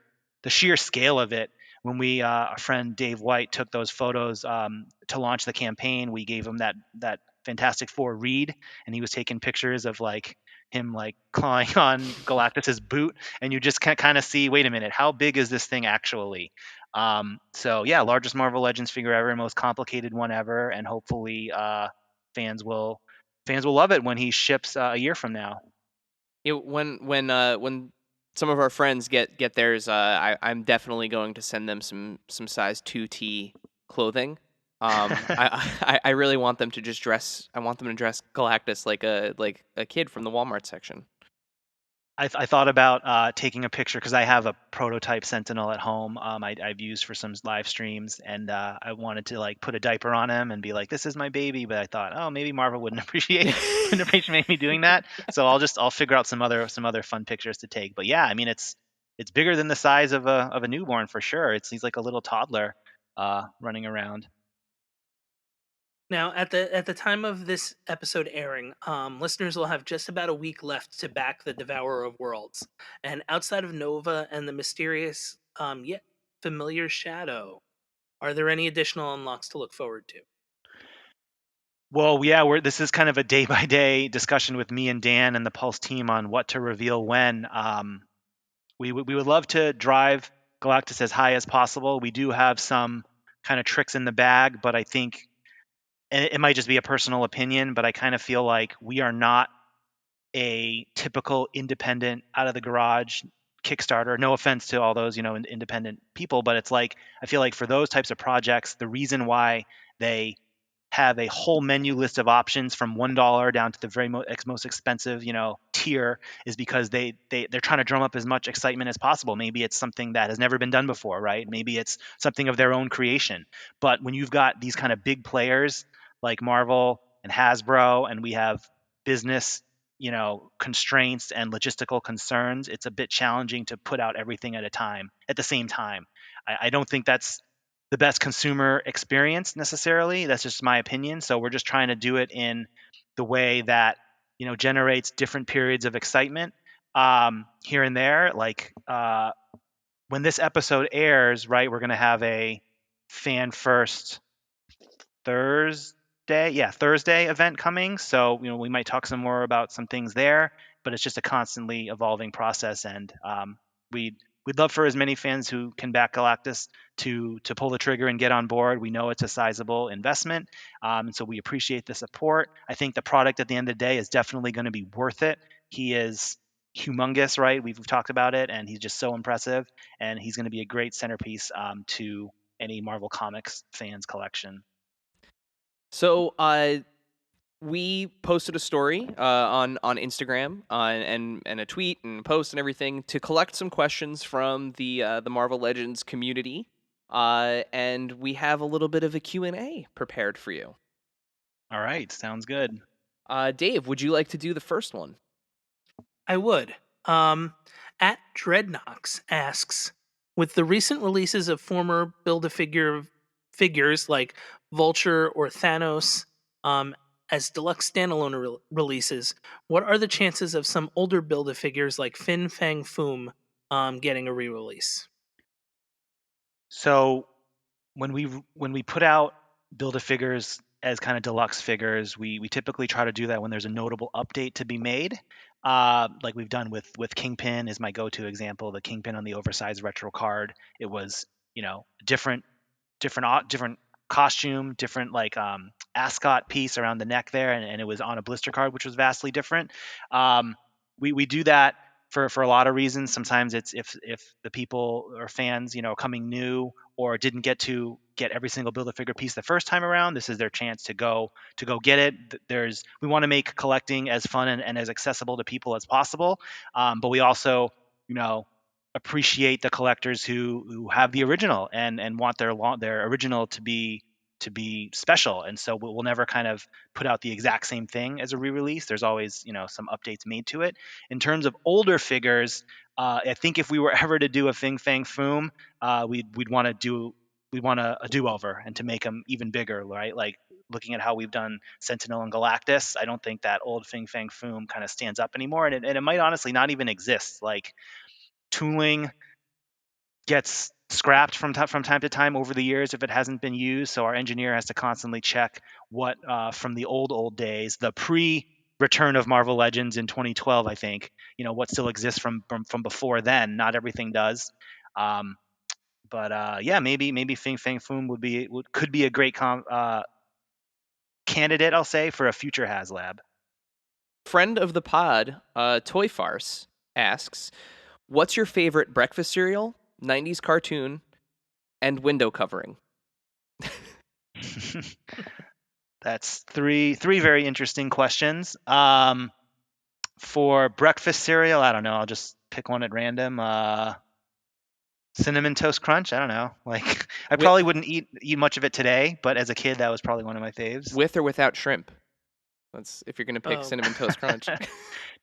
scale of it. When our friend Dave White took those photos to launch the campaign, we gave him that Fantastic Four read, and he was taking pictures of like him like clawing on Galactus's boot, and you just can kind of see, wait a minute, how big is this thing actually? So yeah, largest Marvel Legends figure ever, most complicated one ever, and hopefully fans will love it when he ships a year from now. When some of our friends get theirs, I'm definitely going to send them some size 2T clothing. I really want them to just dress. I want them to dress Galactus like a kid from the Walmart section. I thought about taking a picture because I have a prototype Sentinel at home. I've used for some live streams, and I wanted to like put a diaper on him and be like, "This is my baby." But I thought, oh, maybe Marvel wouldn't appreciate me doing that. So I'll figure out some other fun pictures to take. But yeah, I mean it's bigger than the size of a newborn for sure. He's like a little toddler running around. Now, at the time of this episode airing, listeners will have just about a week left to back the Devourer of Worlds. And outside of Nova and the mysterious, yet familiar Shadow, are there any additional unlocks to look forward to? Well, yeah, this is kind of a day by day discussion with me and Dan and the Pulse team on what to reveal when. We would love to drive Galactus as high as possible. We do have some kind of tricks in the bag, but I think and it might just be a personal opinion, but I kind of feel like we are not a typical independent out of the garage Kickstarter. No offense to all those, independent people, but it's like I feel like for those types of projects, the reason why they have a whole menu list of options from $1 down to the very most expensive, tier, is because they're trying to drum up as much excitement as possible. Maybe it's something that has never been done before, right? Maybe it's something of their own creation. But when you've got these kind of big players like Marvel and Hasbro, and we have business, constraints and logistical concerns, it's a bit challenging to put out everything at the same time. I don't think that's the best consumer experience necessarily. That's just my opinion. So we're just trying to do it in the way that generates different periods of excitement here and there. Like when this episode airs, right, we're going to have a fan first Thursday event coming. So we might talk some more about some things there, but it's just a constantly evolving process, and we'd love for as many fans who can back Galactus to pull the trigger and get on board. We know it's a sizable investment, and so we appreciate the support. I think the product at the end of the day is definitely going to be worth it. He is humongous, right? We've talked about it, and he's just so impressive, and he's going to be a great centerpiece to any Marvel Comics fans collection. So we posted a story on Instagram and a tweet and a post and everything to collect some questions from the Marvel Legends community, and we have a little bit of a Q&A prepared for you. All right, sounds good. Dave, would you like to do the first one? I would. At Dreadnox asks, with the recent releases of former Build-A-Figure figures like Vulture or Thanos as deluxe standalone releases, what are the chances of some older Build-A-Figures like Fin Fang Foom getting a re-release? So when we put out Build-A-Figures as kind of deluxe figures, we typically try to do that when there's a notable update to be made. Like we've done with Kingpin is my go-to example. The Kingpin on the oversized retro card. It was different costume, different like ascot piece around the neck there, and it was on a blister card, which was vastly different. We do that for a lot of reasons. Sometimes it's if the people or fans coming new or didn't get to get every single Build-A-Figure piece the first time around, this is their chance to go get it. We want to make collecting as fun and as accessible to people as possible, but we also appreciate the collectors who have the original and want their original to be special, and so we'll never kind of put out the exact same thing as a re-release. There's always some updates made to it. In terms of older figures, I think if we were ever to do a Fin Fang Foom, we'd want a do-over and to make them even bigger, right? Like looking at how we've done Sentinel and Galactus, I don't think that old Fin Fang Foom kind of stands up anymore, and it might honestly not even exist. Like tooling gets scrapped from time to time over the years if it hasn't been used. So our engineer has to constantly check what from the old days, the pre-return of Marvel Legends in 2012, I think, what still exists from before then. Not everything does. But yeah, maybe Fin Fang Foom could be a great candidate, I'll say, for a future HasLab. Friend of the pod, Toy Farce asks, what's your favorite breakfast cereal, 90s cartoon, and window covering? That's three very interesting questions. For breakfast cereal, I don't know. I'll just pick one at random. Cinnamon Toast Crunch. I don't know. Like I probably wouldn't eat much of it today, but as a kid, that was probably one of my faves. With or without shrimp? That's if you're gonna pick Cinnamon Toast Crunch.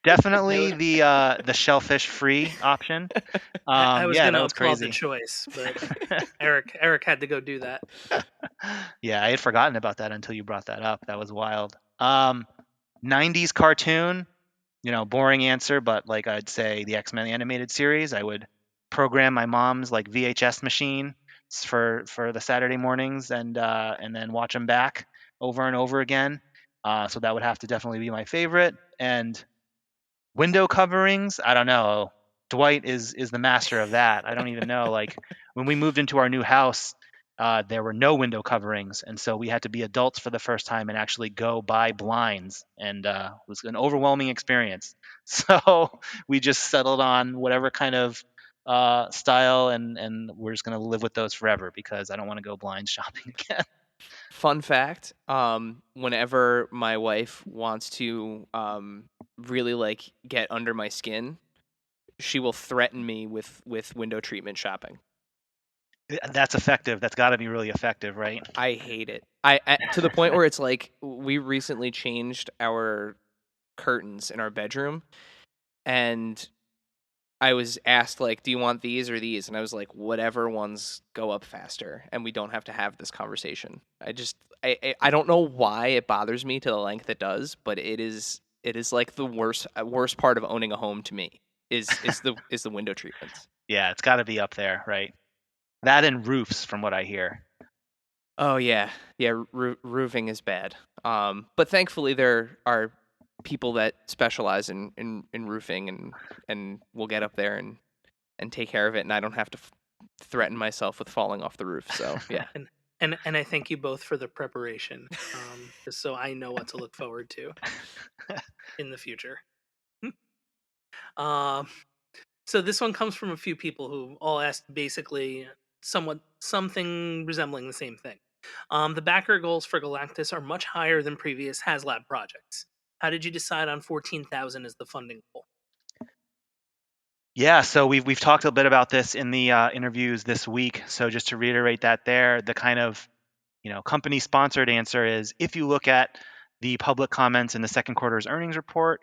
Definitely the shellfish free option. I was going to applaud crazy. the choice, but Eric had to go do that. Yeah, I had forgotten about that until you brought that up. That was wild. 90s cartoon, boring answer, but like I'd say the X-Men animated series. I would program my mom's like VHS machine for the Saturday mornings and then watch them back over and over again. So that would have to definitely be my favorite. And window coverings, I don't know. Dwight is the master of that. I don't even know. Like when we moved into our new house, there were no window coverings, and so we had to be adults for the first time and actually go buy blinds, and it was an overwhelming experience. So we just settled on whatever kind of style, and we're just gonna live with those forever because I don't want to go blind shopping again. Fun fact, whenever my wife wants to really like get under my skin, she will threaten me with window treatment shopping. That's effective. That's got to be really effective, right? I hate it. I to the point where it's like we recently changed our curtains in our bedroom, and I was asked like, "Do you want these or these?" And I was like, "Whatever ones go up faster, and we don't have to have this conversation." I don't know why it bothers me to the length it does, but it is like the worst part of owning a home to me is the window treatments. Yeah, it's got to be up there, right? That and roofs, from what I hear. Oh yeah, yeah. Roofing is bad. But thankfully there are people that specialize in roofing and will get up there and take care of it, and I don't have to threaten myself with falling off the roof. So yeah. And I thank you both for the preparation, just so I know what to look forward to in the future. um, so this one comes from a few people who all asked basically something resembling the same thing. The backer goals for Galactus are much higher than previous HasLab projects. How did you decide on 14,000 as the funding goal? Yeah, so we've talked a bit about this in the interviews this week. So just to reiterate that there, the kind of company sponsored answer is if you look at the public comments in the second quarter's earnings report,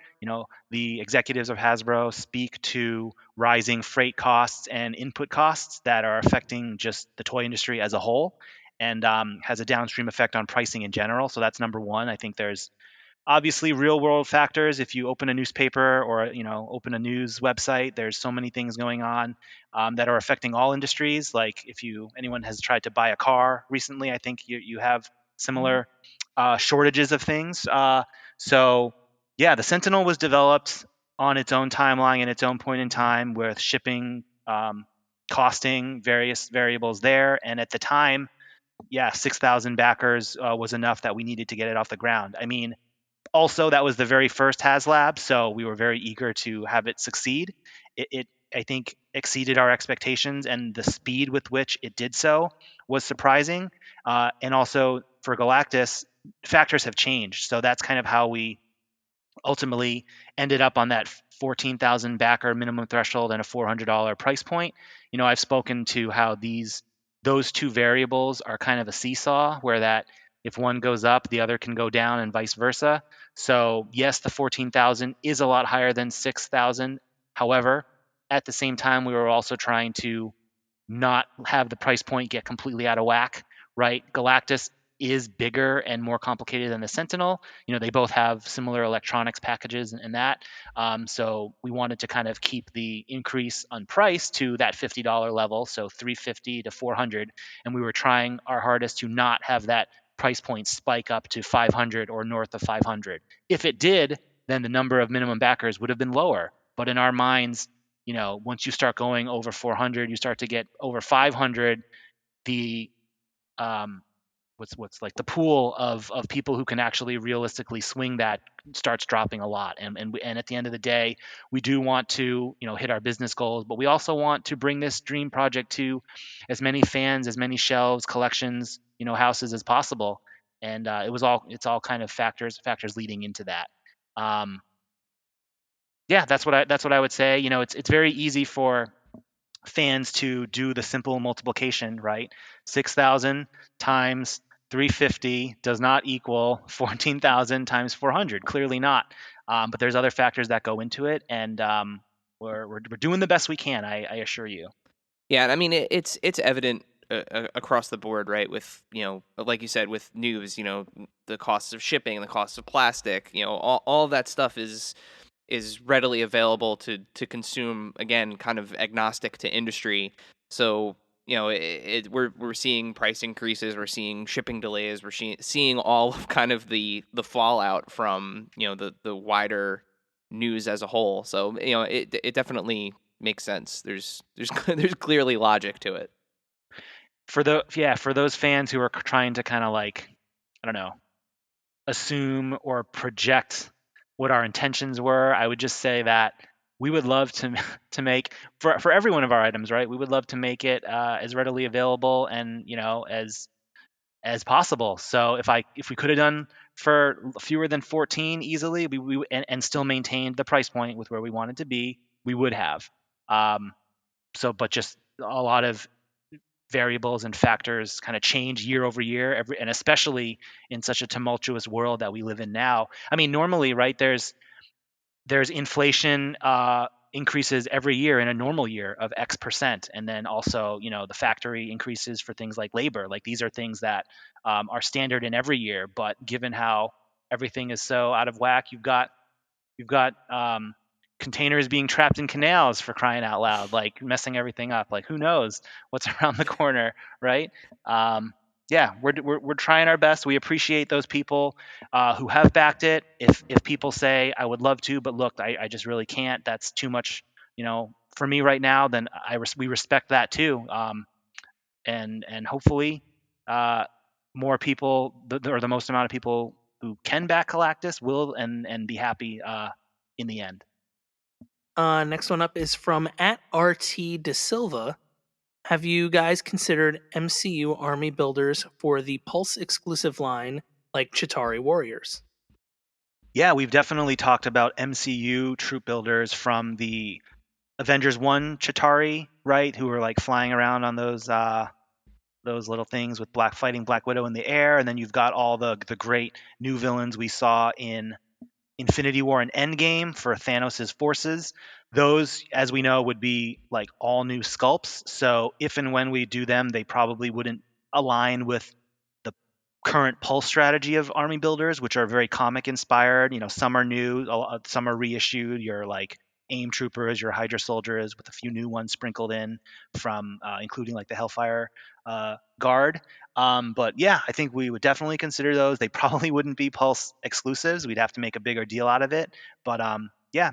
the executives of Hasbro speak to rising freight costs and input costs that are affecting just the toy industry as a whole, and has a downstream effect on pricing in general. So that's number one. I think there's obviously real world factors. If you open a newspaper or open a news website, there's so many things going on that are affecting all industries. Like if anyone has tried to buy a car recently, I think you have similar shortages of things. So yeah, the Sentinel was developed on its own timeline and its own point in time with shipping, costing, various variables there, and at the time, yeah, 6,000 backers was enough that we needed to get it off the ground. I mean, also, that was the very first HasLab, so we were very eager to have it succeed. It I think, exceeded our expectations, and the speed with which it did so was surprising. And also for Galactus, factors have changed, so that's kind of how we ultimately ended up on that 14,000 backer minimum threshold and a $400 price point. I've spoken to how those two variables are kind of a seesaw, where that if one goes up, the other can go down, and vice versa. So yes, the 14,000 is a lot higher than 6,000. However, at the same time, we were also trying to not have the price point get completely out of whack, right? Galactus is bigger and more complicated than the Sentinel. They both have similar electronics packages and that. So we wanted to kind of keep the increase on price to that $50 level, so 350 to 400, and we were trying our hardest to not have that price point spike up to 500 or north of 500. If it did, then the number of minimum backers would have been lower. But in our minds, once you start going over 400, you start to get over 500, the um, what's like the pool of people who can actually realistically swing that starts dropping a lot. And at the end of the day, we do want to hit our business goals, but we also want to bring this dream project to as many fans, as many shelves, collections, houses as possible. And it's all kind of factors leading into that. Um, yeah, that's what I would say. It's very easy for fans to do the simple multiplication, right? 6,000 times 350 does not equal 14,000 times 400. Clearly not. But there's other factors that go into it, and we're doing the best we can. I assure you. Yeah, and I mean it's evident across the board, right? With like you said, with news, the costs of shipping, the costs of plastic, all of that stuff is readily available to consume. Again, kind of agnostic to industry. So we're seeing price increases, we're seeing shipping delays, we're seeing all of kind of the fallout from the wider news as a whole. So it definitely makes sense. There's there's clearly logic to it. For those fans who are trying to kind of like, I don't know, assume or project what our intentions were, I would just say that we would love to to make for every one of our items, right? We would love to make it as readily available and as as possible. So if we could have done for fewer than 14 easily, and still maintained the price point with where we wanted to be, we would have. But just a lot of variables and factors kind of change year over year, and especially in such a tumultuous world that we live in now. I mean, normally, right? There's inflation increases every year in a normal year of X%, and then also the factory increases for things like labor. Like these are things that are standard in every year, but given how everything is so out of whack, you've got containers being trapped in canals, for crying out loud, like messing everything up. Like who knows what's around the corner, right? Um, yeah, we're trying our best. We appreciate those people who have backed it. If people say I would love to, but look, I just really can't. That's too much, for me right now. Then we respect that too. And hopefully, uh, more people, or the most amount of people who can back Galactus will and be happy in the end. Next one up is from at RT De Silva. Have you guys considered MCU army builders for the Pulse exclusive line like Chitari Warriors? Yeah, we've definitely talked about MCU troop builders from the Avengers 1 Chitauri, right? Who were like flying around on those little things with Black Widow in the air, and then you've got all the great new villains we saw in Infinity War and Endgame for Thanos' forces. Those, as we know, would be like all new sculpts. So if and when we do them, they probably wouldn't align with the current pulse strategy of army builders, which are very comic inspired. Some are new, some are reissued. Your like AIM troopers, your Hydra soldiers, with a few new ones sprinkled in from, including like the Hellfire Guard. But yeah, I think we would definitely consider those. They probably wouldn't be Pulse exclusives. We'd have to make a bigger deal out of it. But yeah,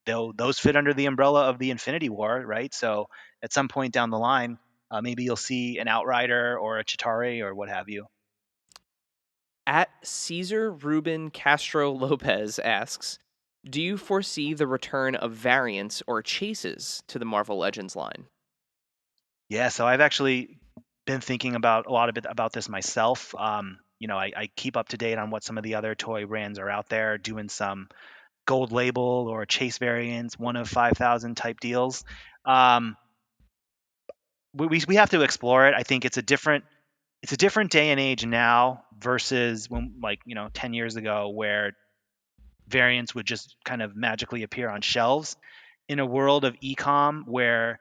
those fit under the umbrella of the Infinity War, right? So at some point down the line, maybe you'll see an Outrider or a Chitauri or what have you. At Caesar Ruben Castro Lopez asks, do you foresee the return of variants or chases to the Marvel Legends line? Yeah, so I've actually been thinking about a lot of it about this myself. I keep up to date on what some of the other toy brands are out there doing some gold label or chase variants, one of 5,000 type deals. Um, we have to explore it. I think it's a different day and age now versus when, like, 10 years ago, where variants would just kind of magically appear on shelves. In a world of e-com where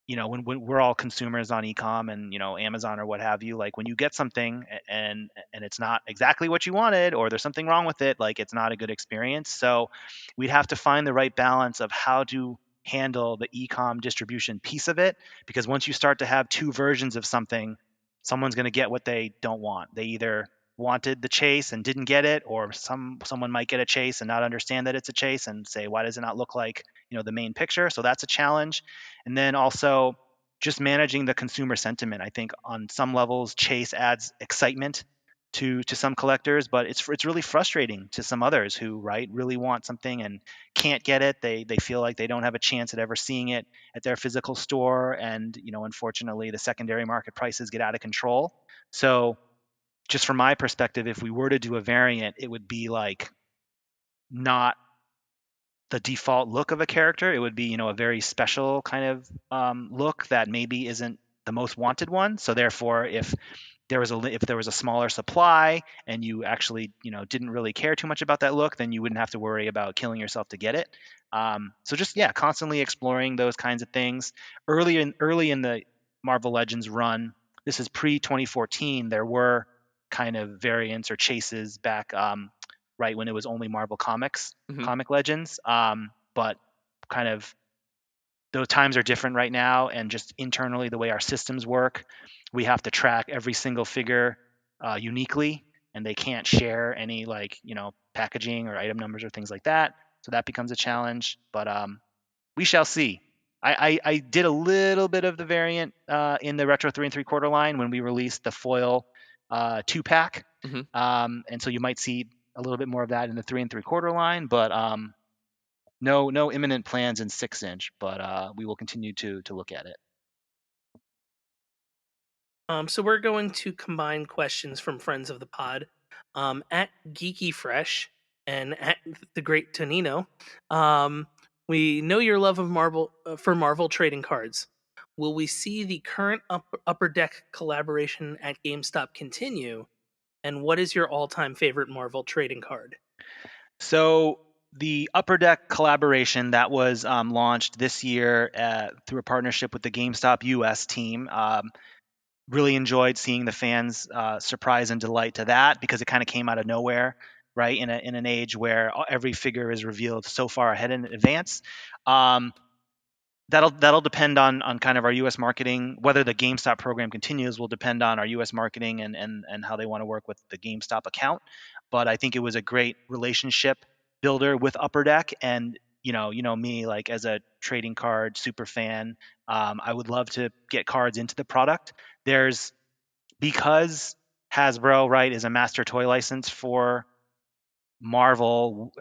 when we're all consumers on ecom and Amazon or what have you, like when you get something and it's not exactly what you wanted, or there's something wrong with it, like it's not a good experience. So we'd have to find the right balance of how to handle the ecom distribution piece of it, because once you start to have two versions of something, someone's going to get what they don't want. They either wanted the chase and didn't get it, or someone might get a chase and not understand that it's a chase and say, why does it not look like the main picture? So that's a challenge. And then also just managing the consumer sentiment. I think on some levels, chase adds excitement to some collectors, but it's really frustrating to some others who, right, really want something and can't get it. They feel like they don't have a chance at ever seeing it at their physical store, and unfortunately, the secondary market prices get out of control. So just from my perspective, if we were to do a variant, it would be like not the default look of a character. It would be, a very special kind of look that maybe isn't the most wanted one. So therefore, if there was a smaller supply and you actually didn't really care too much about that look, then you wouldn't have to worry about killing yourself to get it. So just, yeah, constantly exploring those kinds of things. Early in the Marvel Legends run, this is pre 2014, there were kind of variants or chases back, right when it was only Marvel Comics, Mhm. Comic Legends. But kind of those times are different right now, and just internally, the way our systems work, we have to track every single figure uniquely, and they can't share any, like, packaging or item numbers or things like that. So that becomes a challenge, but we shall see. I did a little bit of the variant in the Retro 3 3/4 line when we released the foil 2-pack. Mhm. And so you might see a little bit more of that in the 3 3/4 line, but no imminent plans in 6-inch, but we will continue to look at it. So we're going to combine questions from friends of the pod, at Geeky Fresh and at the Great Tonino. We know your love of Marvel for Marvel trading cards. Will we see the current Upper Deck collaboration at GameStop continue? And what is your all-time favorite Marvel trading card? So the Upper Deck collaboration that was launched this year through a partnership with the GameStop US team. Really enjoyed seeing the fans' surprise and delight to that because it kind of came out of nowhere, right? In an age where every figure is revealed so far ahead in advance. Um, that'll depend on kind of our U.S. marketing. Whether the GameStop program continues will depend on our U.S. marketing and how they want to work with the GameStop account. But I think it was a great relationship builder with Upper Deck, and you know me, like as a trading card super fan, I would love to get cards into the product. There's because Hasbro, right, is a master toy license for Marvel.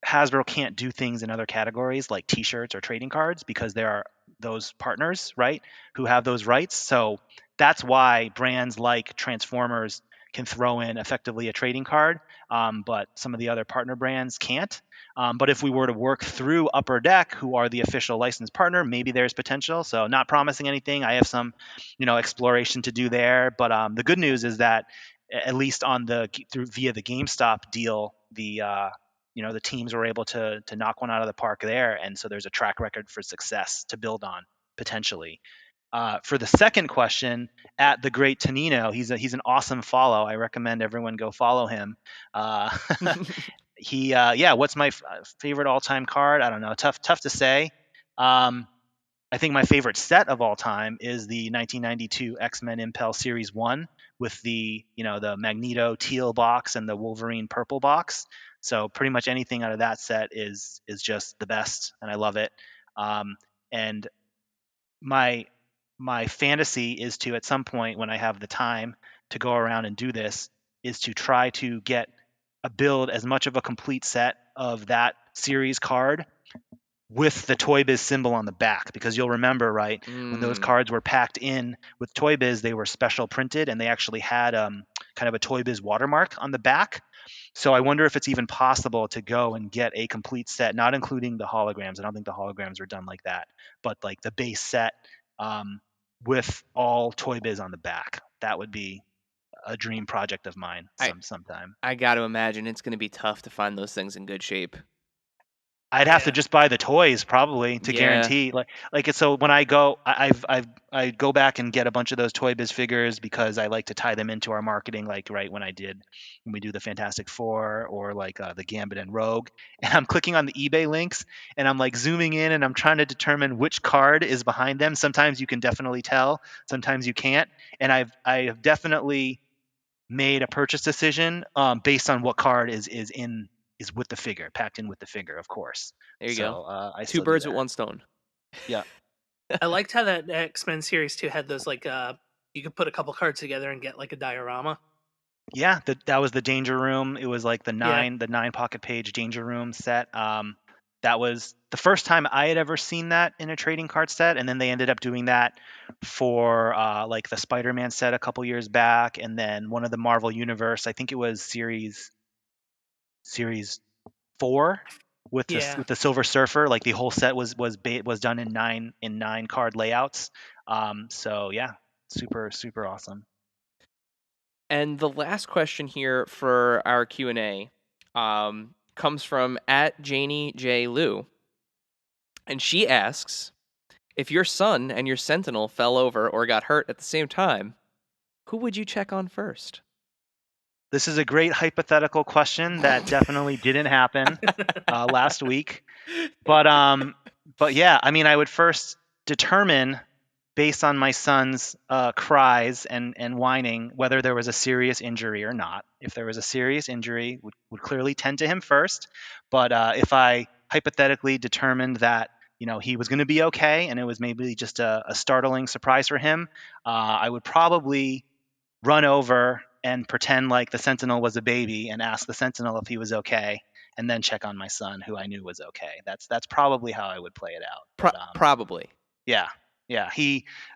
Hasbro can't do things in other categories like T-shirts or trading cards because there are those partners, right, who have those rights. So that's why brands like Transformers can throw in effectively a trading card, but some of the other partner brands can't. But if we were to work through Upper Deck, who are the official licensed partner, maybe there's potential. So not promising anything. I have some, exploration to do there. But the good news is that at least on the through via the GameStop deal, the teams were able to knock one out of the park there, and so there's a track record for success to build on potentially. For the second question, at the Great Tonino, he's an awesome follow. I recommend everyone go follow him. Uh, yeah. What's my favorite all time card? I don't know. Tough to say. Um, I think my favorite set of all time is the 1992 X-Men Impel Series 1 with the Magneto teal box and the Wolverine purple box. So pretty much anything out of that set is just the best, and I love it. And my my fantasy is to, at some point when I have the time to go around and do this, is to try to get a build as much of a complete set of that series card with the Toy Biz symbol on the back, because you'll remember, right, when those Mm. cards were packed in with Toy Biz, they were special printed and they actually had kind of a Toy Biz watermark on the back. So I wonder if it's even possible to go and get a complete set, not including the holograms. I don't think the holograms are done like that, but like the base set, um, with all Toy Biz on the back. That would be a dream project of mine I sometime. I got to imagine it's going to be tough to find those things in good shape. I'd have to Yeah. just buy the toys probably to Yeah. guarantee, so when I go, I go back and get a bunch of those Toy Biz figures because I like to tie them into our marketing, like right when we do the Fantastic Four or like the Gambit and Rogue, and I'm clicking on the eBay links and I'm like zooming in and I'm trying to determine which card is behind them. Sometimes you can definitely tell, sometimes you can't, and I have definitely made a purchase decision based on what card is with the figure, packed in with the figure, of course. There you go. So I Two still do birds with that. one stone. Yeah, I liked how that X-Men series 2 had those you could put a couple cards together and get like a diorama. yeah. That was the Danger Room. It was like the Yeah. nine pocket page Danger Room set. That was the first time I had ever seen that in a trading card set, and then they ended up doing that for like the Spider-Man set a couple years back, and then one of the Marvel Universe. I think it was series 4 with Yeah. the Silver Surfer. Like the whole set was done in nine card layouts. So yeah, super awesome. And the last question here for our Q&A comes from at Janie J. Lou. And she asks, if your son and your sentinel fell over or got hurt at the same time, who would you check on first? This is a great hypothetical question that definitely didn't happen last week. But yeah, I mean, I would first determine, based on my son's cries and whining, whether there was a serious injury or not. If there was a serious injury, would clearly tend to him first. But if I hypothetically determined that he was going to be okay and it was maybe just a startling surprise for him, I would probably run over and pretend like the sentinel was a baby and ask the sentinel if he was okay, and then check on my son, who I knew was okay. That's probably how I would play it out. But Probably. yeah, Yeah,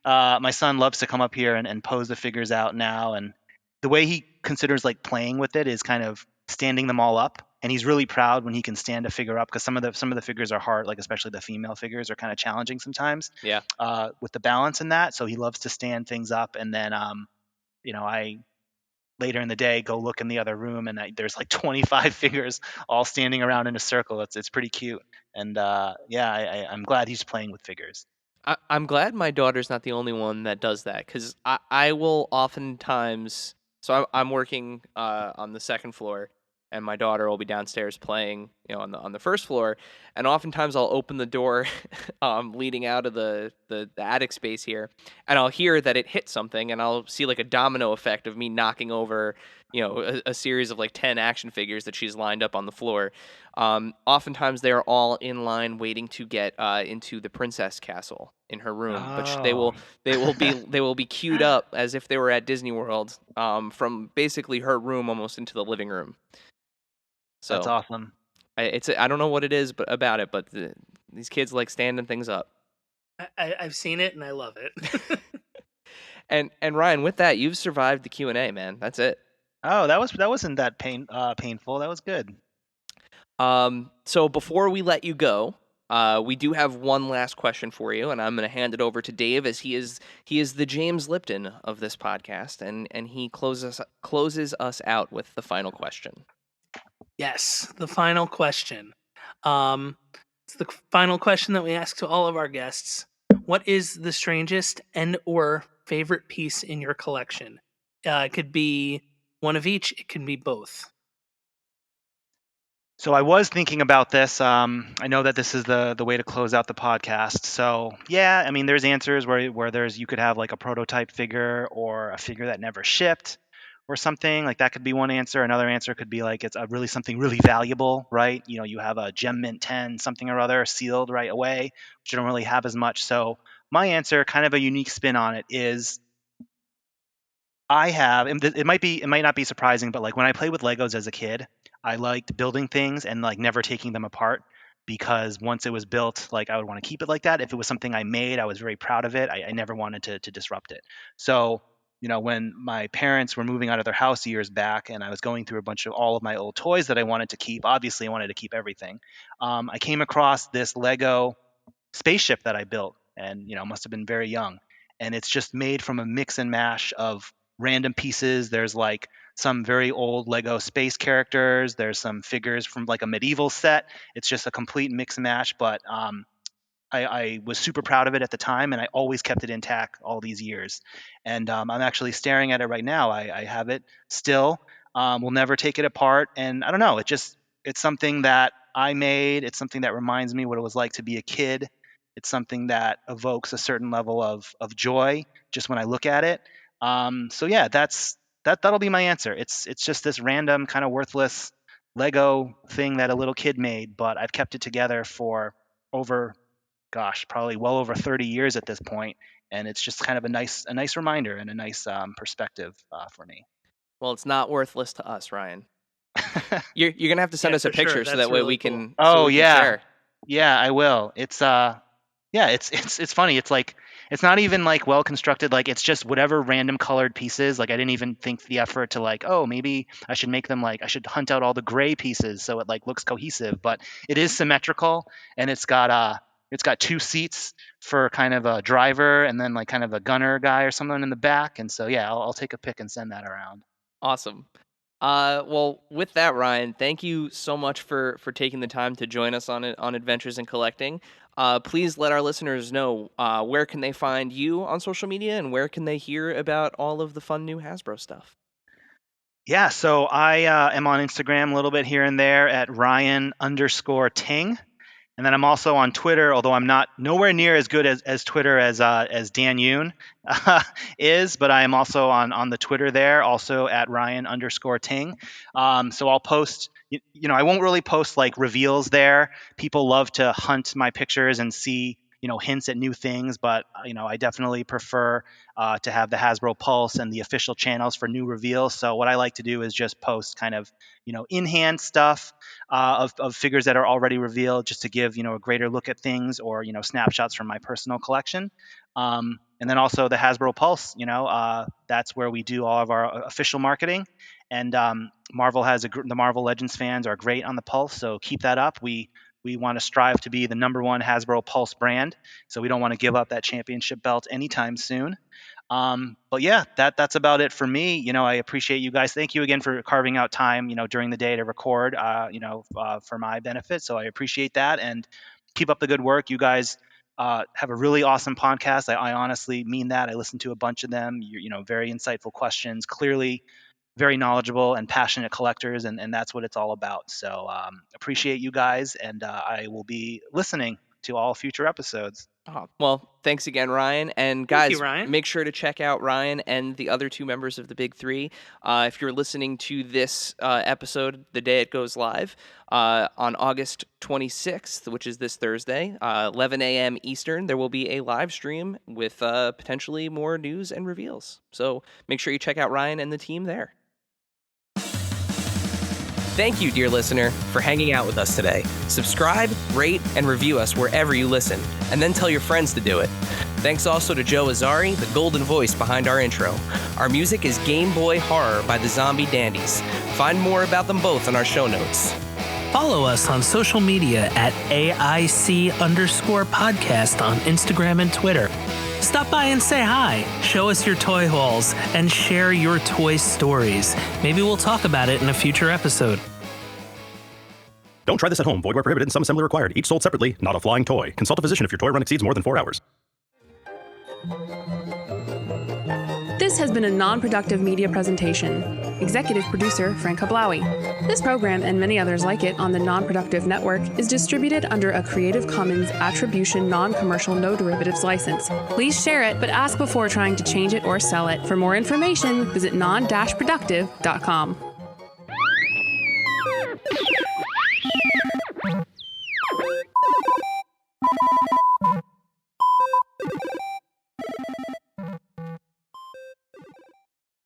my son loves to come up here and pose the figures out now, and the way he considers like playing with it is kind of standing them all up, and he's really proud when he can stand a figure up because some of the figures are hard, like especially the female figures are kind of challenging sometimes Yeah. with the balance in that. So he loves to stand things up, and then I later in the day go look in the other room, and there's like 25 figures all standing around in a circle. It's pretty cute, and yeah, I'm glad he's playing with figures. I'm glad my daughter's not the only one that does that because I will oftentimes. So I'm working on the second floor, and my daughter will be downstairs playing, on the first floor, and oftentimes I'll open the door, leading out of the attic space here, and I'll hear that it hit something, and I'll see like a domino effect of me knocking over, a series of like 10 action figures that she's lined up on the floor. Oftentimes they are all in line waiting to get into the princess castle in her room, but Oh. they will be queued up as if they were at Disney World, from basically her room almost into the living room. That's So awesome. I don't know what it is about it, but these kids like standing things up. I've seen it and I love it. And Ryan, with that, you've survived the Q&A, man. That's it. Oh, that wasn't that painful. That was good. So before we let you go, we do have one last question for you, and I'm going to hand it over to Dave, as he is the James Lipton of this podcast, and he closes us out with the final question. Yes, the final question. It's the final question that we ask to all of our guests. What is the strangest and or favorite piece in your collection? It could be one of each. It can be both. So I was thinking about this. I know that this is the way to close out the podcast. So yeah, I mean, there's answers where there's you could have like a prototype figure or a figure that never shipped or something like that could be one answer. Another answer could be like it's a really something really valuable, right? You have a gem mint 10 something or other sealed right away, which you don't really have as much. So my answer, kind of a unique spin on it, is I have, and it might not be surprising, but like when I played with Legos as a kid, I liked building things and like never taking them apart because once it was built, like I would want to keep it like that. If it was something I made, I was very proud of it. I never wanted to disrupt it. So, when my parents were moving out of their house years back and I was going through a bunch of all of my old toys that I wanted to keep, obviously I wanted to keep everything. I came across this Lego spaceship that I built and must have been very young, and it's just made from a mix and mash of random pieces. There's like some very old Lego space characters, there's some figures from like a medieval set. It's just a complete mix and mash, but I was super proud of it at the time, and I always kept it intact all these years. And I'm actually staring at it right now. I have it still. We'll never take it apart, and I don't know. It's something that I made. It's something that reminds me what it was like to be a kid. It's something that evokes a certain level of joy just when I look at it. So yeah, that'll be my answer. It's just this random kind of worthless Lego thing that a little kid made, but I've kept it together for over, gosh, probably well over 30 years at this point, and it's just kind of a nice reminder and a nice perspective for me. Well, it's not worthless to us, Ryan. You're gonna have to send Yeah, us a for sure. picture so That's that way really we cool. can Oh yeah, share. yeah, I will. Yeah, it's funny. It's like it's not even like well constructed. Like it's just whatever random colored pieces. Like I didn't even think the effort to like, oh, maybe I should make them like I should hunt out all the gray pieces so it like looks cohesive. But it is symmetrical, and it's got two seats for kind of a driver and then like kind of a gunner guy or someone in the back. And so yeah, I'll take a pic and send that around. Awesome. Well, with that, Ryan, thank you so much for taking the time to join us on Adventures in Collecting. Please let our listeners know where can they find you on social media and where can they hear about all of the fun new Hasbro stuff. Yeah, so I am on Instagram a little bit here and there at Ryan_Ting. And then I'm also on Twitter, although I'm not nowhere near as good as Twitter as Dan Yoon is, but I am also on the Twitter there, also at Ryan_Ting. So I'll post, I won't really post like reveals there. People love to hunt my pictures and see, hints at new things, but I definitely prefer to have the Hasbro Pulse and the official channels for new reveals. So what I like to do is just post kind of in hand stuff of figures that are already revealed, just to give a greater look at things, or snapshots from my personal collection. And then also the Hasbro Pulse, that's where we do all of our official marketing. And Marvel the Marvel Legends fans are great on the Pulse, so keep that up. We want to strive to be the #1 Hasbro Pulse brand, so we don't want to give up that championship belt anytime soon. But yeah, that's about it for me. I appreciate you guys. Thank you again for carving out time, during the day to record, for my benefit. So I appreciate that, and keep up the good work. You guys have a really awesome podcast. I honestly mean that. I listened to a bunch of them. Very insightful questions, clearly very knowledgeable and passionate collectors, and that's what it's all about. So appreciate you guys, and I will be listening to all future episodes. Oh, well, thanks again, Ryan. And Thank guys, you, Ryan. make sure to check out Ryan and the other 2 members of the Big Three. If you're listening to this episode the day it goes live, on August 26th, which is this Thursday, 11 a.m. Eastern, there will be a live stream with potentially more news and reveals. So make sure you check out Ryan and the team there. Thank you, dear listener, for hanging out with us today. Subscribe, rate, and review us wherever you listen, and then tell your friends to do it. Thanks also to Joe Azari, the golden voice behind our intro. Our music is Game Boy Horror by the Zombie Dandies. Find more about them both in our show notes. Follow us on social media at AIC_podcast on Instagram and Twitter. Stop by and say hi, show us your toy hauls, and share your toy stories. Maybe we'll talk about it in a future episode. Don't try this at home. Void where prohibited and some assembly required. Each sold separately, not a flying toy. Consult a physician if your toy run exceeds more than 4 hours. This has been a non-productive media presentation. Executive producer, Frank Hablawi. This program and many others like it on the Non-Productive Network is distributed under a Creative Commons Attribution Non-Commercial No Derivatives license. Please share it, but ask before trying to change it or sell it. For more information, visit non-productive.com.